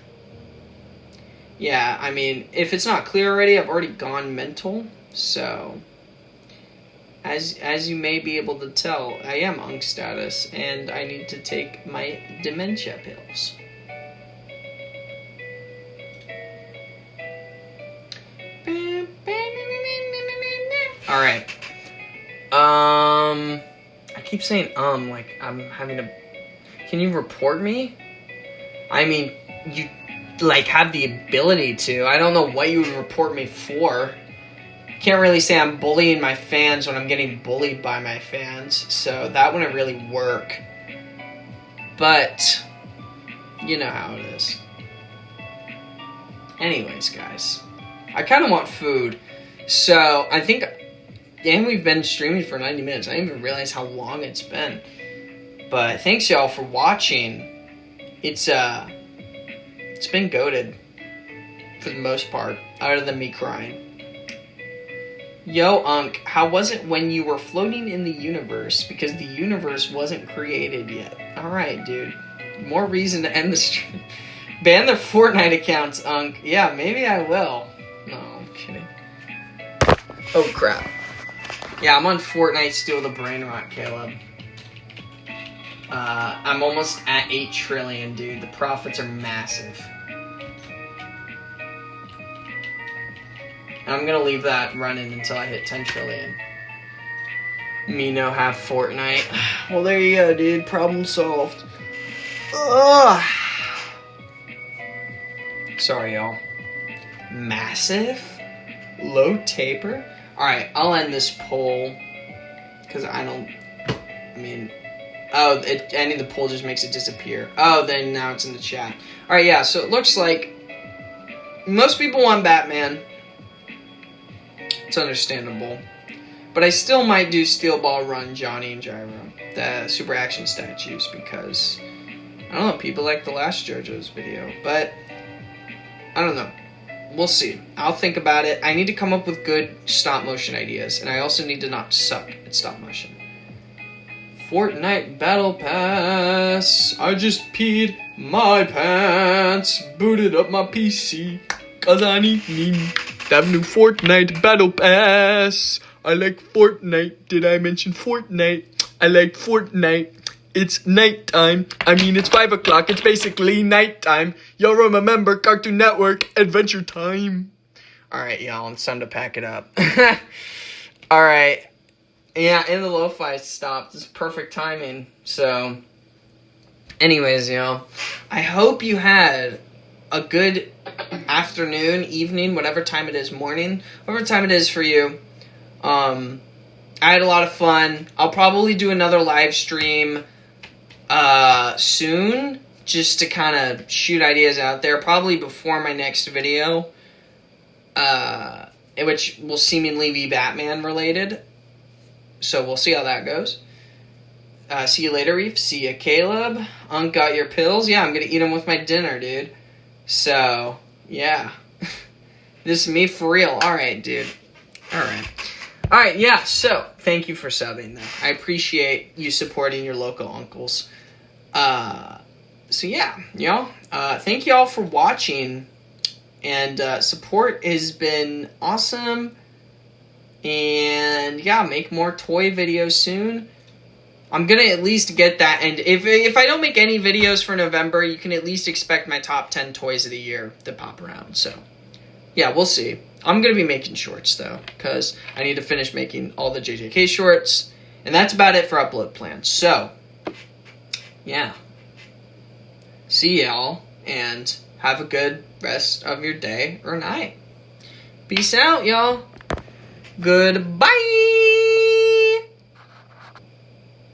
Yeah, I mean, if it's not clear already, I've already gone mental. So, as you may be able to tell, I am Unk status, and I need to take my dementia pills. All right. I keep saying like I'm having a. Can you report me? I mean, you like have the ability to. I don't know what you would report me for. Can't really say I'm bullying my fans when I'm getting bullied by my fans, so that wouldn't really work. But you know how it is. Anyways, guys, I kind of want food, so I think. And we've been streaming for 90 minutes. I didn't even realize how long it's been. But thanks y'all for watching. It's been goated for the most part, other than me crying. Yo, Unk, how was it when you were floating in the universe? Because the universe wasn't created yet. Alright, dude. More reason to end the stream. Ban their Fortnite accounts, Unk. Yeah, maybe I will. No, I'm kidding. Oh, crap. Yeah, I'm on Fortnite Steal the Brain Rot, Caleb. I'm almost at 8 trillion, dude. The profits are massive. And I'm gonna leave that running until I hit 10 trillion. Me no have Fortnite. Well, there you go, dude. Problem solved. Ugh. Sorry, y'all. Massive? Low taper? Alright, I'll end this poll. Because ending the poll just makes it disappear. Oh, then now it's in the chat. Alright, yeah, so it looks like most people want Batman. It's understandable. But I still might do Steel Ball Run, Johnny and Gyro. The super action statues, because I don't know, people like the last JoJo's video. But I don't know. We'll see. I'll think about it. I need to come up with good stop motion ideas, and I also need to not suck at stop motion. Fortnite Battle Pass. I just peed my pants, booted up my PC, cause I need that new Fortnite Battle Pass. I like Fortnite. Did I mention Fortnite? I like Fortnite. It's nighttime. I mean, it's 5 o'clock. It's basically nighttime. Y'all remember Cartoon Network Adventure Time. Alright, y'all. It's time to pack it up. Alright. Yeah, and the lo-fi stopped. It's perfect timing. So, anyways, y'all. I hope you had a good afternoon, evening, whatever time it is, morning, whatever time it is for you. I had a lot of fun. I'll probably do another live stream soon, just to kind of shoot ideas out there, probably before my next video, which will seemingly be Batman related, so we'll see how that goes. See you later, Reef. See ya, Caleb. Unk got your pills? Yeah, I'm gonna eat them with my dinner, dude. So, yeah. This is me for real. Alright, dude. Alright, yeah, so, thank you for subbing, though. I appreciate you supporting your local uncles. So yeah, y'all, thank y'all for watching, and, support has been awesome, and, yeah, make more toy videos soon. I'm gonna at least get that, and if I don't make any videos for November, you can at least expect my top 10 toys of the year to pop around, so, yeah, we'll see. I'm gonna be making shorts, though, because I need to finish making all the JJK shorts, and that's about it for upload plans, so, yeah. See y'all, and have a good rest of your day or night. Peace out, y'all. Goodbye.